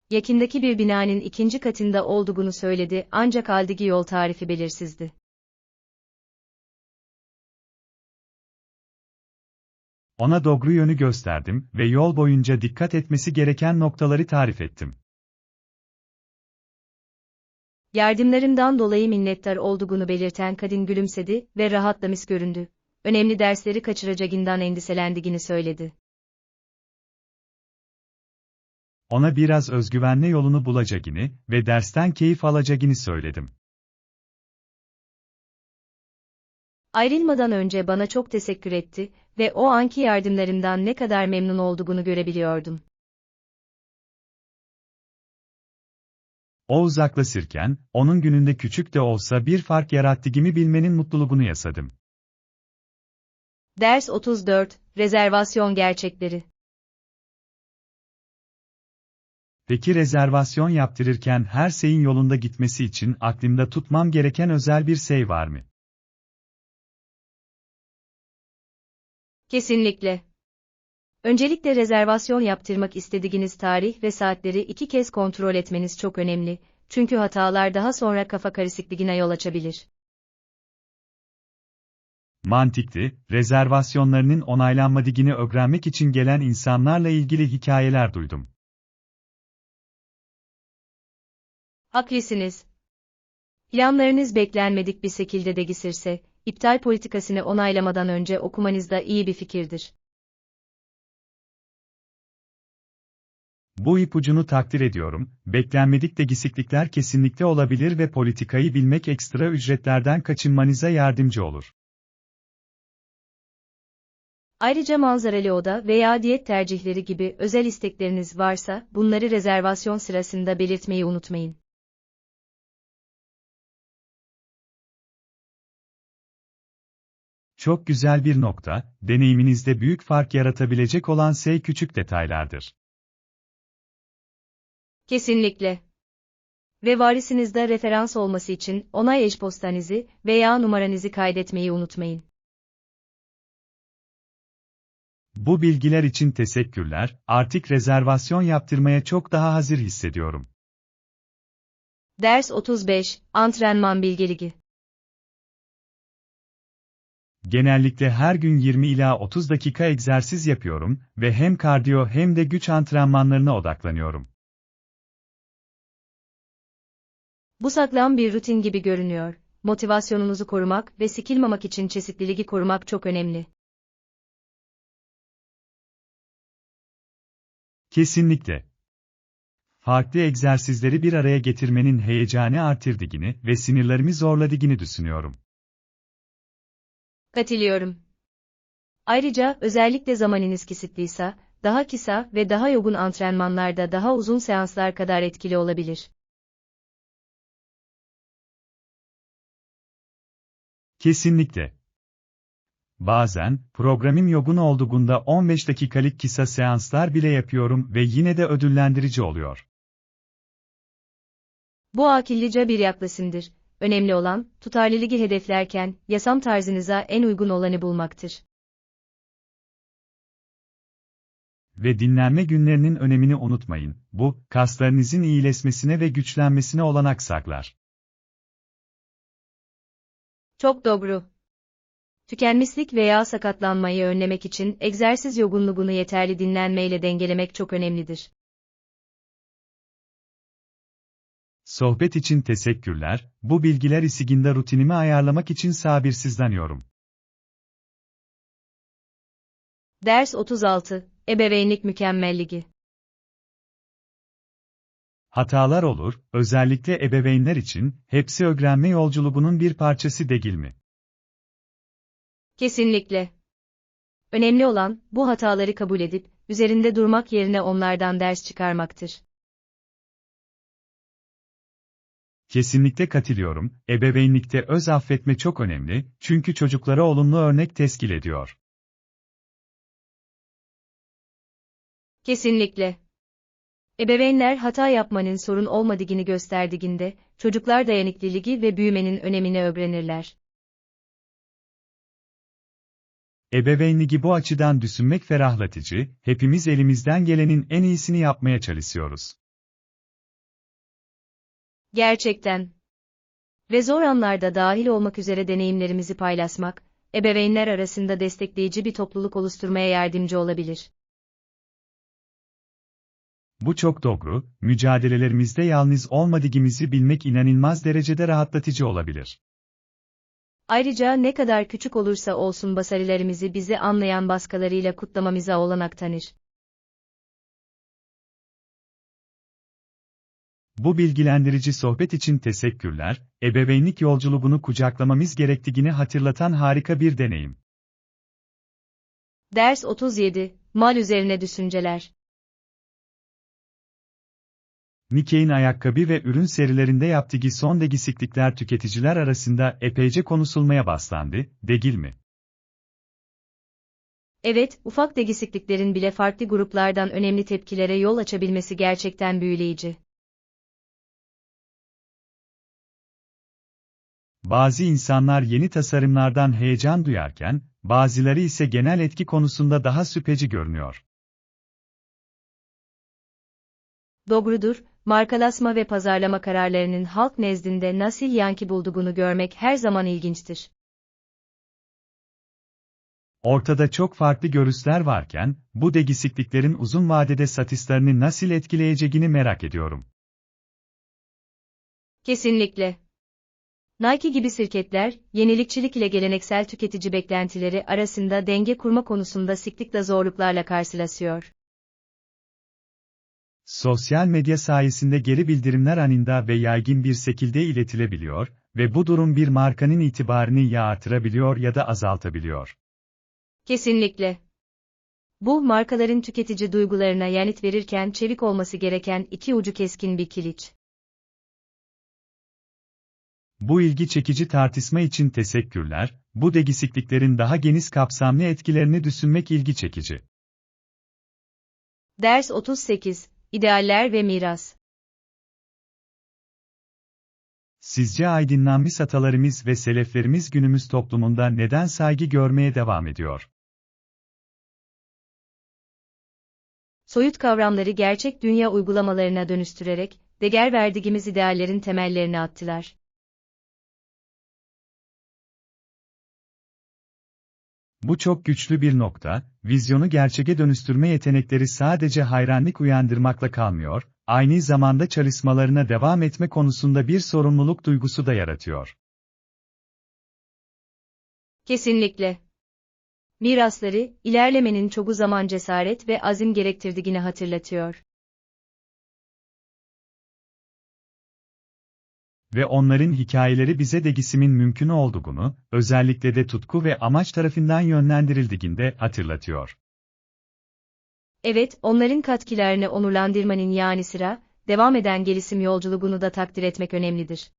Yakındaki bir binanın ikinci katında olduğunu söyledi ancak aldığım yol tarifi belirsizdi. Ona doğru yönü gösterdim ve yol boyunca dikkat etmesi gereken noktaları tarif ettim. Yardımlarımdan dolayı minnettar olduğunu belirten kadın gülümsedi ve rahatlamış göründü. Önemli dersleri kaçıracağından endişelendiğini söyledi. Ona biraz özgüvenle yolunu bulacağını ve dersten keyif alacağını söyledim. Ayrılmadan önce bana çok teşekkür etti ve o anki yardımlarımdan ne kadar memnun olduğunu görebiliyordum. O uzaklaşırken, onun gününde küçük de olsa bir fark yarattığımı bilmenin mutluluğunu yaşadım. Ders 34, Rezervasyon gerçekleri. Peki rezervasyon yaptırırken her şeyin yolunda gitmesi için aklımda tutmam gereken özel bir şey var mı? Kesinlikle. Öncelikle rezervasyon yaptırmak istediğiniz tarih ve saatleri 2 kez kontrol etmeniz çok önemli, çünkü hatalar daha sonra kafa karışıklığına yol açabilir. Mantıklı, rezervasyonlarının onaylanmadığını öğrenmek için gelen insanlarla ilgili hikayeler duydum. Haklısınız. Planlarınız beklenmedik bir şekilde değişirse, iptal politikasını onaylamadan önce okumanız da iyi bir fikirdir. Bu ipucunu takdir ediyorum, beklenmedik değişiklikler kesinlikle olabilir ve politikayı bilmek ekstra ücretlerden kaçınmanıza yardımcı olur. Ayrıca manzaralı oda veya diyet tercihleri gibi özel istekleriniz varsa, bunları rezervasyon sırasında belirtmeyi unutmayın. Çok güzel bir nokta, deneyiminizde büyük fark yaratabilecek olan küçük detaylardır. Kesinlikle. Ve varisinizde referans olması için onay e-postanızı veya numaranızı kaydetmeyi unutmayın. Bu bilgiler için teşekkürler, artık rezervasyon yaptırmaya çok daha hazır hissediyorum. Ders 35, Antrenman Bilgeligi. Genellikle her gün 20 ila 30 dakika egzersiz yapıyorum ve hem kardiyo hem de güç antrenmanlarına odaklanıyorum. Bu sağlam bir rutin gibi görünüyor. Motivasyonunuzu korumak ve sıkılmamak için çeşitliliği korumak çok önemli. Kesinlikle. Farklı egzersizleri bir araya getirmenin heyecanı artırdığını ve sinirlerimi zorladığını düşünüyorum. Katılıyorum. Ayrıca özellikle zamanınız kısıtlıysa, daha kısa ve daha yoğun antrenmanlarda daha uzun seanslar kadar etkili olabilir. Kesinlikle. Bazen, programım yoğun olduğunda 15 dakikalık kısa seanslar bile yapıyorum ve yine de ödüllendirici oluyor. Bu akıllıca bir yaklaşımdır. Önemli olan, tutarlılığı hedeflerken, yaşam tarzınıza en uygun olanı bulmaktır. Ve dinlenme günlerinin önemini unutmayın. Bu, kaslarınızın iyileşmesine ve güçlenmesine olanak sağlar. Çok doğru. Tükenmişlik veya sakatlanmayı önlemek için egzersiz yoğunluğunu yeterli dinlenmeyle dengelemek çok önemlidir. Sohbet için teşekkürler, bu bilgiler isiginde rutinimi ayarlamak için sabırsızlanıyorum. Ders 36, Ebeveynlik Mükemmelliği. Hatalar olur, özellikle ebeveynler için, hepsi öğrenme yolculuğunun bir parçası değil mi? Kesinlikle. Önemli olan, bu hataları kabul edip, üzerinde durmak yerine onlardan ders çıkarmaktır. Kesinlikle katılıyorum, ebeveynlikte öz affetme çok önemli, çünkü çocuklara olumlu örnek teşkil ediyor. Kesinlikle. Ebeveynler hata yapmanın sorun olmadığını gösterdiğinde, çocuklar dayanıklılığı ve büyümenin önemini öğrenirler. Ebeveynliği bu açıdan düşünmek ferahlatıcı, hepimiz elimizden gelenin en iyisini yapmaya çalışıyoruz. Gerçekten. Ve zor anlarda dahil olmak üzere deneyimlerimizi paylaşmak, ebeveynler arasında destekleyici bir topluluk oluşturmaya yardımcı olabilir. Bu çok doğru, mücadelelerimizde yalnız olmadığımızı bilmek inanılmaz derecede rahatlatıcı olabilir. Ayrıca ne kadar küçük olursa olsun başarılarımızı bizi anlayan başkalarıyla kutlamamıza olanak tanır. Bu bilgilendirici sohbet için teşekkürler, ebeveynlik yolculuğunu kucaklamamız gerektiğini hatırlatan harika bir deneyim. Ders 37, Mal üzerine düşünceler. Nike'in ayakkabı ve ürün serilerinde yaptığı son değişiklikler tüketiciler arasında epeyce konuşulmaya başlandı, değil mi? Evet, ufak değişikliklerin bile farklı gruplardan önemli tepkilere yol açabilmesi gerçekten büyüleyici. Bazı insanlar yeni tasarımlardan heyecan duyarken, bazıları ise genel etki konusunda daha şüpheci görünüyor. Doğrudur, markalaşma ve pazarlama kararlarının halk nezdinde nasıl yankı bulduğunu görmek her zaman ilginçtir. Ortada çok farklı görüşler varken, bu değişikliklerin uzun vadede satışlarını nasıl etkileyeceğini merak ediyorum. Kesinlikle. Nike gibi şirketler, yenilikçilik ile geleneksel tüketici beklentileri arasında denge kurma konusunda sıklıkla zorluklarla karşılaşıyor. Sosyal medya sayesinde geri bildirimler anında ve yaygın bir şekilde iletilebiliyor ve bu durum bir markanın itibarını ya artırabiliyor ya da azaltabiliyor. Kesinlikle. Bu, markaların tüketici duygularına yanıt verirken çevik olması gereken iki ucu keskin bir kılıç. Bu ilgi çekici tartışma için teşekkürler. Bu değişikliklerin daha geniş kapsamlı etkilerini düşünmek ilgi çekici. Ders 38, İdealler ve Miras. Sizce aydınlanmış atalarımız ve seleflerimiz günümüz toplumunda neden saygı görmeye devam ediyor? Soyut kavramları gerçek dünya uygulamalarına dönüştürerek, değer verdiğimiz ideallerin temellerini attılar. Bu çok güçlü bir nokta, vizyonu gerçeğe dönüştürme yetenekleri sadece hayranlık uyandırmakla kalmıyor, aynı zamanda çalışmalarına devam etme konusunda bir sorumluluk duygusu da yaratıyor. Kesinlikle. Mirasları, ilerlemenin çoğu zaman cesaret ve azim gerektirdiğini hatırlatıyor. Ve onların hikayeleri bize değişimin mümkün olduğunu, özellikle de tutku ve amaç tarafından yönlendirildiğinde hatırlatıyor. Evet, onların katkılarını onurlandırmanın yanı sıra, devam eden gelişim yolculuğunu da takdir etmek önemlidir.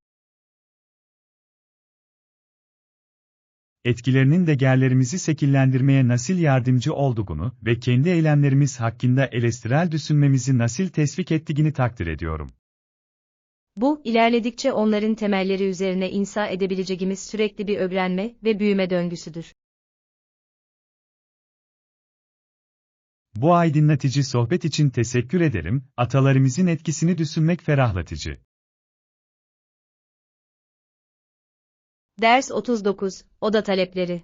Etkilerinin değerlerimizi şekillendirmeye nasıl yardımcı olduğunu ve kendi eylemlerimiz hakkında eleştirel düşünmemizi nasıl teşvik ettiğini takdir ediyorum. Bu, ilerledikçe onların temelleri üzerine inşa edebileceğimiz sürekli bir öğrenme ve büyüme döngüsüdür. Bu aydınlatıcı sohbet için teşekkür ederim, atalarımızın etkisini düşünmek ferahlatıcı. Ders 39, Oda talepleri.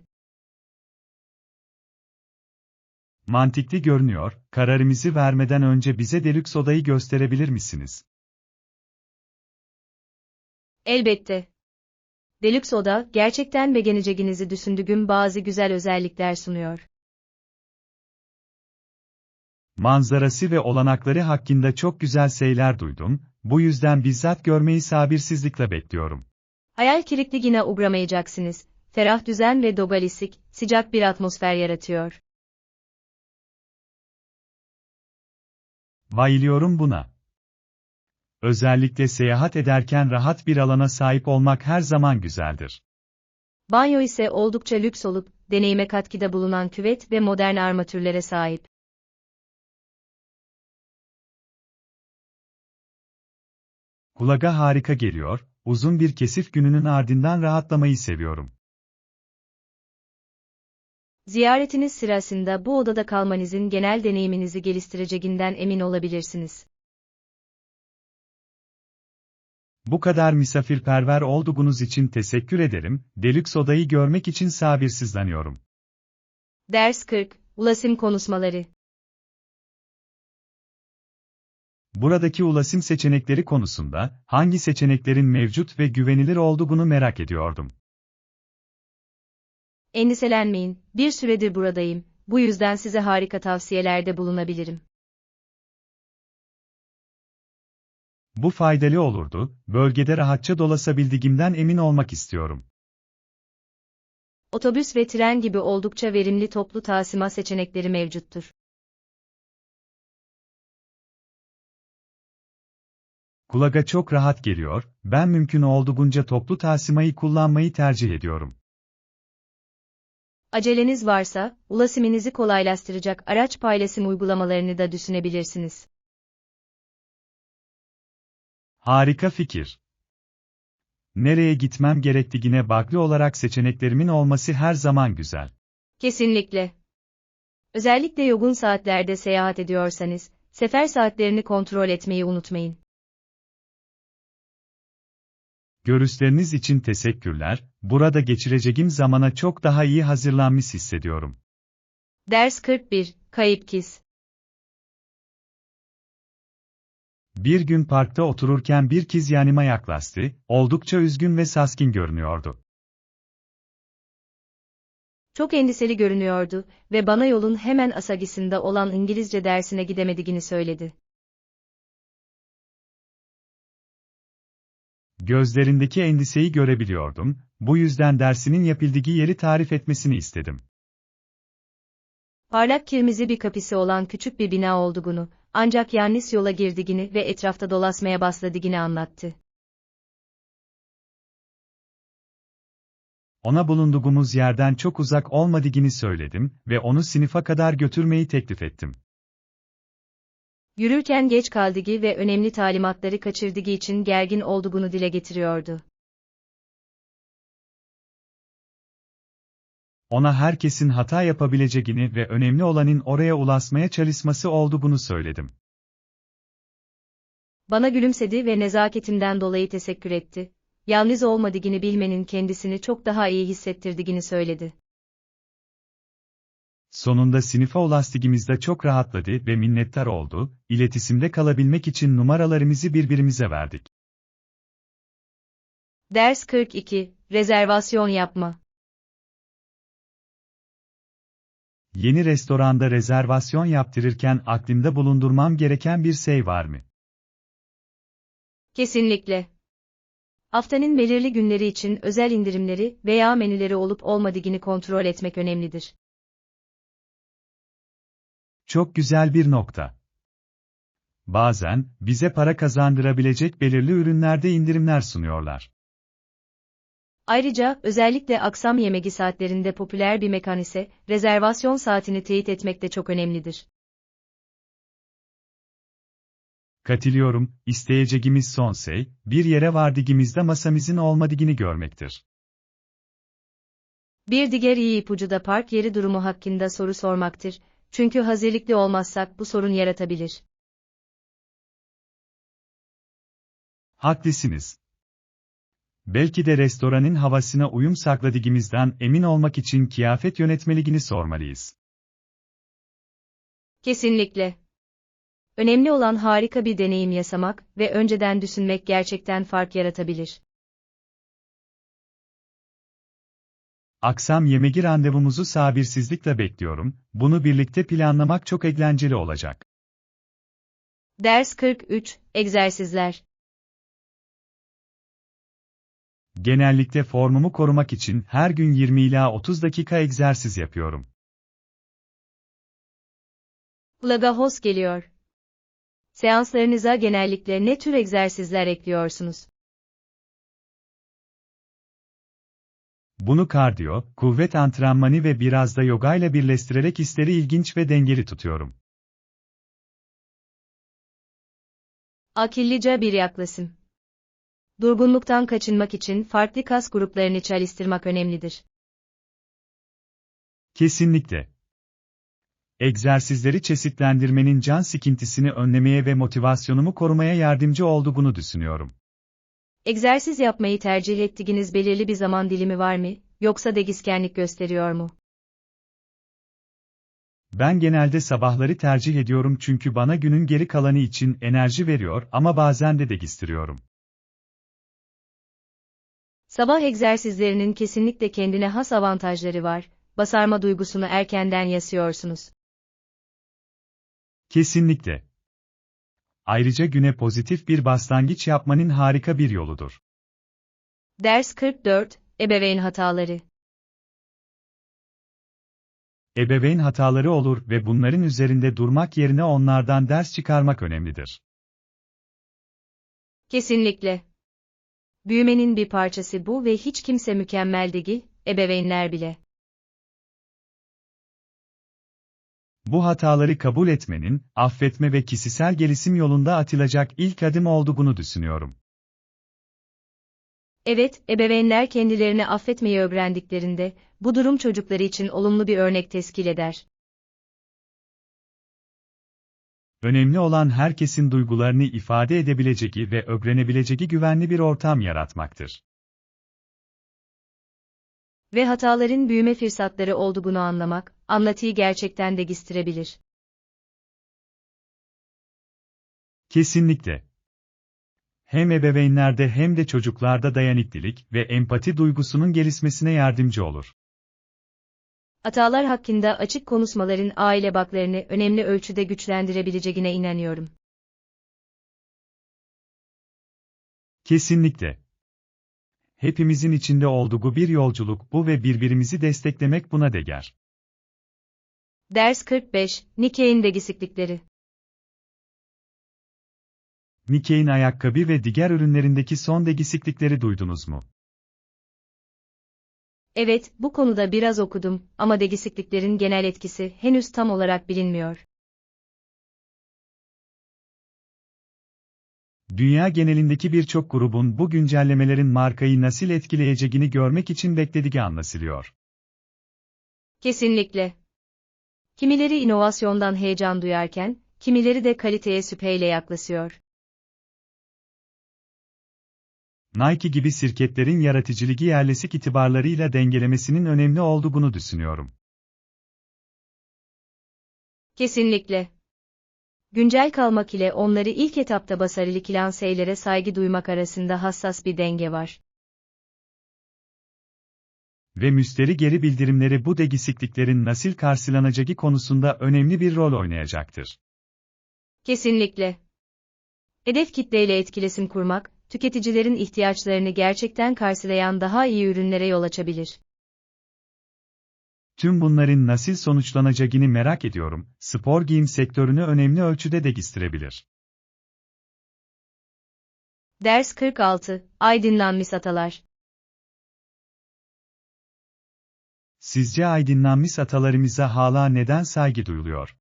Mantıklı görünüyor, kararımızı vermeden önce bize delüks odayı gösterebilir misiniz? Elbette. Deluxe Oda, gerçekten beğeneceğinizi düşündüğüm bazı güzel özellikler sunuyor. Manzarası ve olanakları hakkında çok güzel şeyler duydum, bu yüzden bizzat görmeyi sabırsızlıkla bekliyorum. Hayal kırıklığına uğramayacaksınız. Ferah düzen ve dobalistik, sıcak bir atmosfer yaratıyor. Bayılıyorum buna. Özellikle seyahat ederken rahat bir alana sahip olmak her zaman güzeldir. Banyo ise oldukça lüks olup, deneyime katkıda bulunan küvet ve modern armatürlere sahip. Kulağa harika geliyor, uzun bir kesif gününün ardından rahatlamayı seviyorum. Ziyaretiniz sırasında bu odada kalmanızın genel deneyiminizi geliştireceğinden emin olabilirsiniz. Bu kadar misafirperver olduğunuz için teşekkür ederim, delüks odayı görmek için sabırsızlanıyorum. Ders 40, Ulaşım konuşmaları. Buradaki ulaşım seçenekleri konusunda, hangi seçeneklerin mevcut ve güvenilir olduğunu merak ediyordum. Endişelenmeyin, bir süredir buradayım, bu yüzden size harika tavsiyelerde bulunabilirim. Bu faydalı olurdu, bölgede rahatça dolaşabildiğimden emin olmak istiyorum. Otobüs ve tren gibi oldukça verimli toplu taşıma seçenekleri mevcuttur. Kulağa çok rahat geliyor, ben mümkün olduğunca toplu taşımayı kullanmayı tercih ediyorum. Aceleniz varsa, ulaşımınızı kolaylaştıracak araç paylaşım uygulamalarını da düşünebilirsiniz. Harika fikir. Nereye gitmem gerektiğine bağlı olarak seçeneklerimin olması her zaman güzel. Kesinlikle. Özellikle yoğun saatlerde seyahat ediyorsanız, sefer saatlerini kontrol etmeyi unutmayın. Görüşleriniz için teşekkürler, burada geçireceğim zamana çok daha iyi hazırlanmış hissediyorum. Ders 41, Kayıp Kız. Bir gün parkta otururken bir kız yanıma yaklaştı, oldukça üzgün ve sakin görünüyordu. Çok endişeli görünüyordu ve bana yolun hemen asagisinde olan İngilizce dersine gidemediğini söyledi. Gözlerindeki endişeyi görebiliyordum, bu yüzden dersinin yapıldığı yeri tarif etmesini istedim. Parlak kırmızı bir kapısı olan küçük bir bina olduğunu, ancak yanlış yola girdiğini ve etrafta dolaşmaya başladığını anlattı. Ona bulunduğumuz yerden çok uzak olmadığını söyledim ve onu sınıfa kadar götürmeyi teklif ettim. Yürürken geç kaldığı ve önemli talimatları kaçırdığı için gergin olduğunu dile getiriyordu. Ona herkesin hata yapabileceğini ve önemli olanın oraya ulaşmaya çalışması olduğunu söyledim. Bana gülümsedi ve nezaketinden dolayı teşekkür etti. Yalnız olmadığını bilmenin kendisini çok daha iyi hissettirdiğini söyledi. Sonunda sınıfa ulaştığımızda çok rahatladı ve minnettar oldu, iletişimde kalabilmek için numaralarımızı birbirimize verdik. Ders 42, rezervasyon yapma. Yeni restoranda rezervasyon yaptırırken aklımda bulundurmam gereken bir şey var mı? Kesinlikle. Haftanın belirli günleri için özel indirimleri veya menüleri olup olmadığını kontrol etmek önemlidir. Çok güzel bir nokta. Bazen, bize para kazandırabilecek belirli ürünlerde indirimler sunuyorlar. Ayrıca, özellikle akşam yemeği saatlerinde popüler bir mekanise, rezervasyon saatini teyit etmek de çok önemlidir. Katılıyorum, isteyeceğimiz son şey, bir yere vardığımızda masamızın olmadığını görmektir. Bir diğer iyi ipucu da park yeri durumu hakkında soru sormaktır, çünkü hazırlıklı olmazsak bu sorun yaratabilir. Haklısınız. Belki de restoranın havasına uyum sağladığımızdan emin olmak için kıyafet yönetmeliğini sormalıyız. Kesinlikle. Önemli olan harika bir deneyim yaşamak ve önceden düşünmek gerçekten fark yaratabilir. Akşam yemeği randevumuzu sabırsızlıkla bekliyorum, bunu birlikte planlamak çok eğlenceli olacak. Ders 43, egzersizler. Genellikle formumu korumak için her gün 20 ila 30 dakika egzersiz yapıyorum. Lagahos geliyor. Seanslarınıza genellikle ne tür egzersizler ekliyorsunuz? Bunu kardiyo, kuvvet antrenmanı ve biraz da yoga ile birleştirerek hisleri ilginç ve dengeli tutuyorum. Akıllıca bir yaklaşım. Durgunluktan kaçınmak için farklı kas gruplarını çalıştırmak önemlidir. Kesinlikle. Egzersizleri çeşitlendirmenin can sıkıntısını önlemeye ve motivasyonumu korumaya yardımcı olduğunu düşünüyorum. Egzersiz yapmayı tercih ettiğiniz belirli bir zaman dilimi var mı, yoksa değişkenlik gösteriyor mu? Ben genelde sabahları tercih ediyorum çünkü bana günün geri kalanı için enerji veriyor ama bazen de değiştiriyorum. Sabah egzersizlerinin kesinlikle kendine has avantajları var, basarma duygusunu erkenden yaşıyorsunuz. Kesinlikle. Ayrıca güne pozitif bir başlangıç yapmanın harika bir yoludur. Ders 44, ebeveyn hataları. Ebeveyn hataları olur ve bunların üzerinde durmak yerine onlardan ders çıkarmak önemlidir. Kesinlikle. Büyümenin bir parçası bu ve hiç kimse mükemmel değil, ebeveynler bile. Bu hataları kabul etmenin, affetme ve kişisel gelişim yolunda atılacak ilk adım olduğunu düşünüyorum. Evet, ebeveynler kendilerini affetmeyi öğrendiklerinde, bu durum çocukları için olumlu bir örnek teşkil eder. Önemli olan herkesin duygularını ifade edebileceği ve öğrenebileceği güvenli bir ortam yaratmaktır. Ve hataların büyüme fırsatları olduğunu anlamak, anlatıyı gerçekten değiştirebilir. Kesinlikle. Hem ebeveynlerde hem de çocuklarda dayanıklılık ve empati duygusunun gelişmesine yardımcı olur. Hatalar hakkında açık konuşmaların aile bağlarını önemli ölçüde güçlendirebileceğine inanıyorum. Kesinlikle. Hepimizin içinde olduğu bir yolculuk bu ve birbirimizi desteklemek buna değer. Ders 45, Nike'in eksiklikleri. Nike'in ayakkabı ve diğer ürünlerindeki son eksiklikleri duydunuz mu? Evet, bu konuda biraz okudum ama eksikliklerin genel etkisi henüz tam olarak bilinmiyor. Dünya genelindeki birçok grubun bu güncellemelerin markayı nasıl etkileyeceğini görmek için beklediği anlaşılıyor. Kesinlikle. Kimileri inovasyondan heyecan duyarken, kimileri de kaliteye şüpheyle yaklaşıyor. Nike gibi şirketlerin yaratıcılığı yerleşik itibarlarıyla dengelemesinin önemli olduğunu düşünüyorum. Kesinlikle. Güncel kalmak ile onları ilk etapta başarılı kılan şeylere saygı duymak arasında hassas bir denge var. Ve müşteri geri bildirimleri bu eksikliklerin nasıl karşılanacağı konusunda önemli bir rol oynayacaktır. Kesinlikle. Hedef kitleyle etkileşim kurmak, tüketicilerin ihtiyaçlarını gerçekten karşılayan daha iyi ürünlere yol açabilir. Tüm bunların nasıl sonuçlanacağını merak ediyorum. Spor giyim sektörünü önemli ölçüde değiştirebilir. Ders 46, Aydınlanmış Atalar. Sizce aydınlanmış atalarımıza hala neden saygı duyuluyor?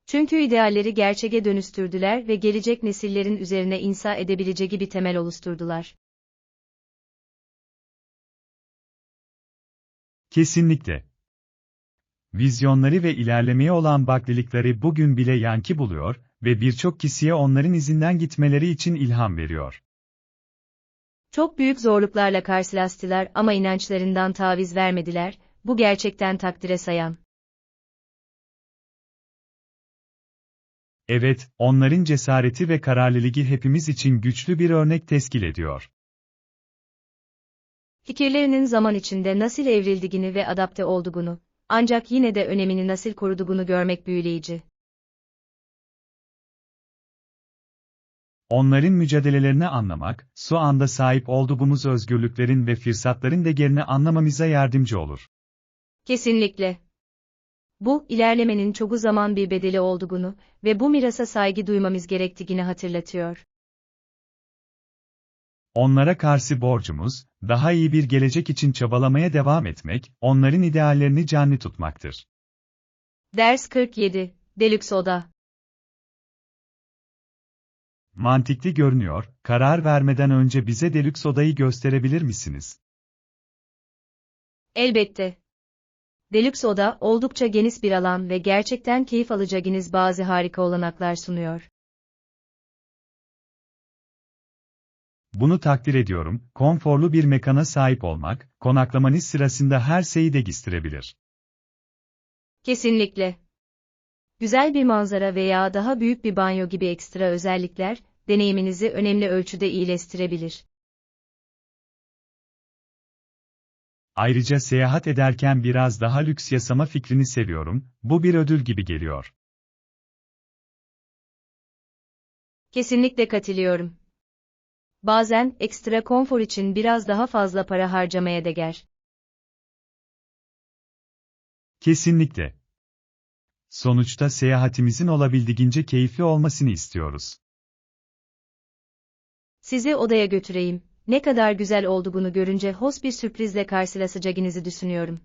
Çünkü idealleri gerçeğe dönüştürdüler ve gelecek nesillerin üzerine inşa edebileceği bir temel oluşturdular. Kesinlikle. Vizyonları ve ilerlemeye olan baklilikleri bugün bile yankı buluyor ve birçok kişiye onların izinden gitmeleri için ilham veriyor. Çok büyük zorluklarla karşılaştılar ama inançlarından taviz vermediler, bu gerçekten takdire sayan. Evet, onların cesareti ve kararlılığı hepimiz için güçlü bir örnek teşkil ediyor. Fikirlerinin zaman içinde nasıl evrildiğini ve adapte olduğunu, ancak yine de önemini nasıl koruduğunu görmek büyüleyici. Onların mücadelelerini anlamak, şu anda sahip olduğumuz özgürlüklerin ve fırsatların değerini anlamamıza yardımcı olur. Kesinlikle. Bu, ilerlemenin çoğu zaman bir bedeli olduğunu ve bu mirasa saygı duymamız gerektiğini hatırlatıyor. Onlara karşı borcumuz, daha iyi bir gelecek için çabalamaya devam etmek, onların ideallerini canlı tutmaktır. Ders 47, Deluxe Oda. Mantıklı görünüyor, karar vermeden önce bize Deluxe odayı gösterebilir misiniz? Elbette. Deluxe Oda, oldukça geniş bir alan ve gerçekten keyif alacağınız bazı harika olanaklar sunuyor. Bunu takdir ediyorum, konforlu bir mekana sahip olmak, konaklamanız sırasında her şeyi değiştirebilir. Kesinlikle. Güzel bir manzara veya daha büyük bir banyo gibi ekstra özellikler, deneyiminizi önemli ölçüde iyileştirebilir. Ayrıca seyahat ederken biraz daha lüks yaşama fikrini seviyorum, bu bir ödül gibi geliyor. Kesinlikle katılıyorum. Bazen, ekstra konfor için biraz daha fazla para harcamaya değer. Kesinlikle. Sonuçta seyahatimizin olabildiğince keyifli olmasını istiyoruz. Sizi odaya götüreyim. Ne kadar güzel olduğunu görünce hoş bir sürprizle karşılaşacağınızı düşünüyorum.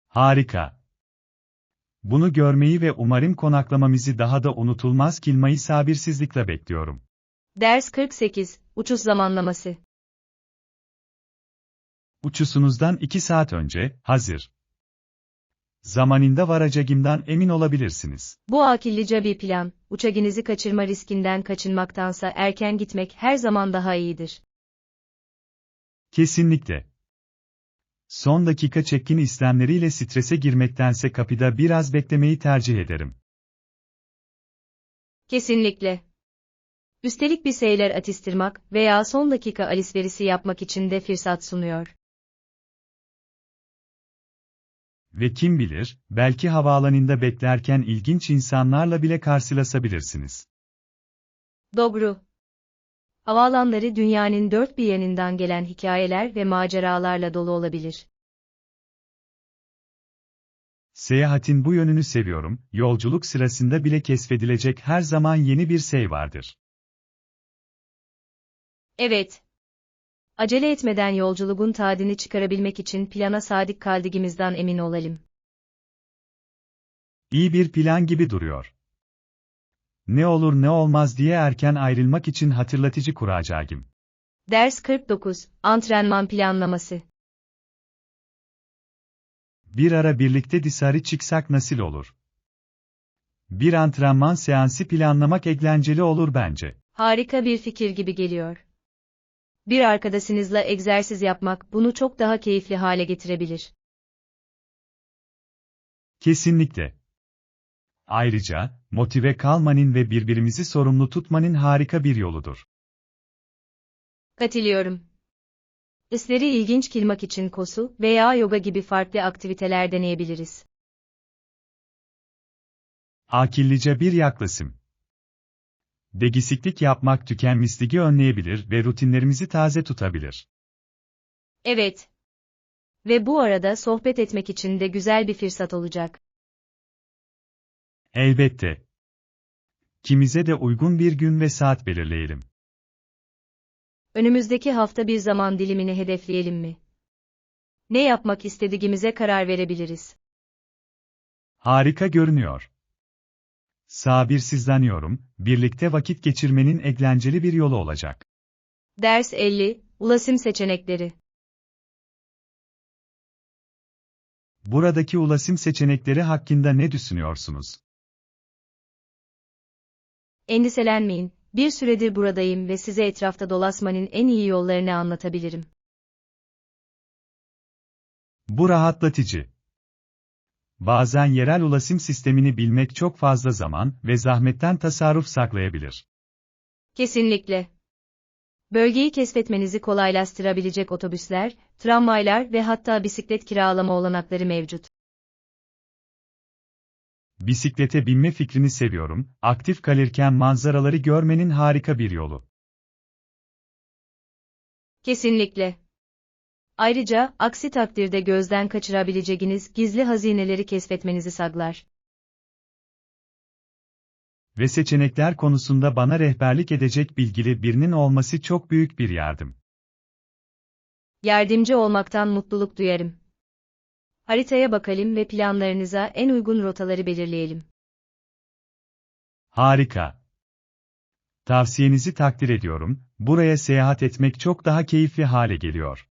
Harika. Bunu görmeyi ve umarım konaklamamızı daha da unutulmaz kılmayı sabırsızlıkla bekliyorum. Ders 48, Uçuş Zamanlaması. Uçuşunuzdan 2 saat önce, hazır. Zamanında varacağımdan emin olabilirsiniz. Bu akıllıca bir plan, uçağınızı kaçırma riskinden kaçınmaktansa erken gitmek her zaman daha iyidir. Kesinlikle. Son dakika check-in işlemleriyle strese girmektense kapıda biraz beklemeyi tercih ederim. Kesinlikle. Üstelik bir şeyler atıştırmak veya son dakika alışverişi yapmak için de fırsat sunuyor. Ve kim bilir, belki havaalanında beklerken ilginç insanlarla bile karşılaşabilirsiniz. Doğru. Havaalanları dünyanın dört bir yanından gelen hikayeler ve maceralarla dolu olabilir. Seyahatin bu yönünü seviyorum, yolculuk sırasında bile keşfedilecek her zaman yeni bir şey vardır. Evet. Acele etmeden yolculuğun tadını çıkarabilmek için plana sadık kaldığımızdan emin olalım. İyi bir plan gibi duruyor. Ne olur ne olmaz diye erken ayrılmak için hatırlatıcı kuracağım. Ders 49, Antrenman planlaması. Bir ara birlikte dışarı çıksak nasıl olur? Bir antrenman seansı planlamak eğlenceli olur bence. Harika bir fikir gibi geliyor. Bir arkadaşınızla egzersiz yapmak bunu çok daha keyifli hale getirebilir. Kesinlikle. Ayrıca, motive kalmanın ve birbirimizi sorumlu tutmanın harika bir yoludur. Katılıyorum. İşleri ilginç kılmak için koşu veya yoga gibi farklı aktiviteler deneyebiliriz. Akıllıca bir yaklaşım. Degisiklik yapmak tükenmişliği önleyebilir ve rutinlerimizi taze tutabilir. Evet. Ve bu arada sohbet etmek için de güzel bir fırsat olacak. Elbette. Kimize de uygun bir gün ve saat belirleyelim. Önümüzdeki hafta bir zaman dilimini hedefleyelim mi? Ne yapmak istediğimize karar verebiliriz. Harika görünüyor. Sabırsızlanıyorum, birlikte vakit geçirmenin eğlenceli bir yolu olacak. Ders 50, Ulaşım seçenekleri. Buradaki ulaşım seçenekleri hakkında ne düşünüyorsunuz? Endişelenmeyin, bir süredir buradayım ve size etrafta dolaşmanın en iyi yollarını anlatabilirim. Bu rahatlatıcı. Bazen yerel ulaşım sistemini bilmek çok fazla zaman ve zahmetten tasarruf sağlayabilir. Kesinlikle. Bölgeyi keşfetmenizi kolaylaştırabilecek otobüsler, tramvaylar ve hatta bisiklet kiralama olanakları mevcut. Bisiklete binme fikrini seviyorum, aktif kalırken manzaraları görmenin harika bir yolu. Kesinlikle. Ayrıca, aksi takdirde gözden kaçırabileceğiniz gizli hazineleri keşfetmenizi sağlar. Ve seçenekler konusunda bana rehberlik edecek bilgili birinin olması çok büyük bir yardım. Yardımcı olmaktan mutluluk duyarım. Haritaya bakalım ve planlarınıza en uygun rotaları belirleyelim. Harika. Tavsiyenizi takdir ediyorum, buraya seyahat etmek çok daha keyifli hale geliyor.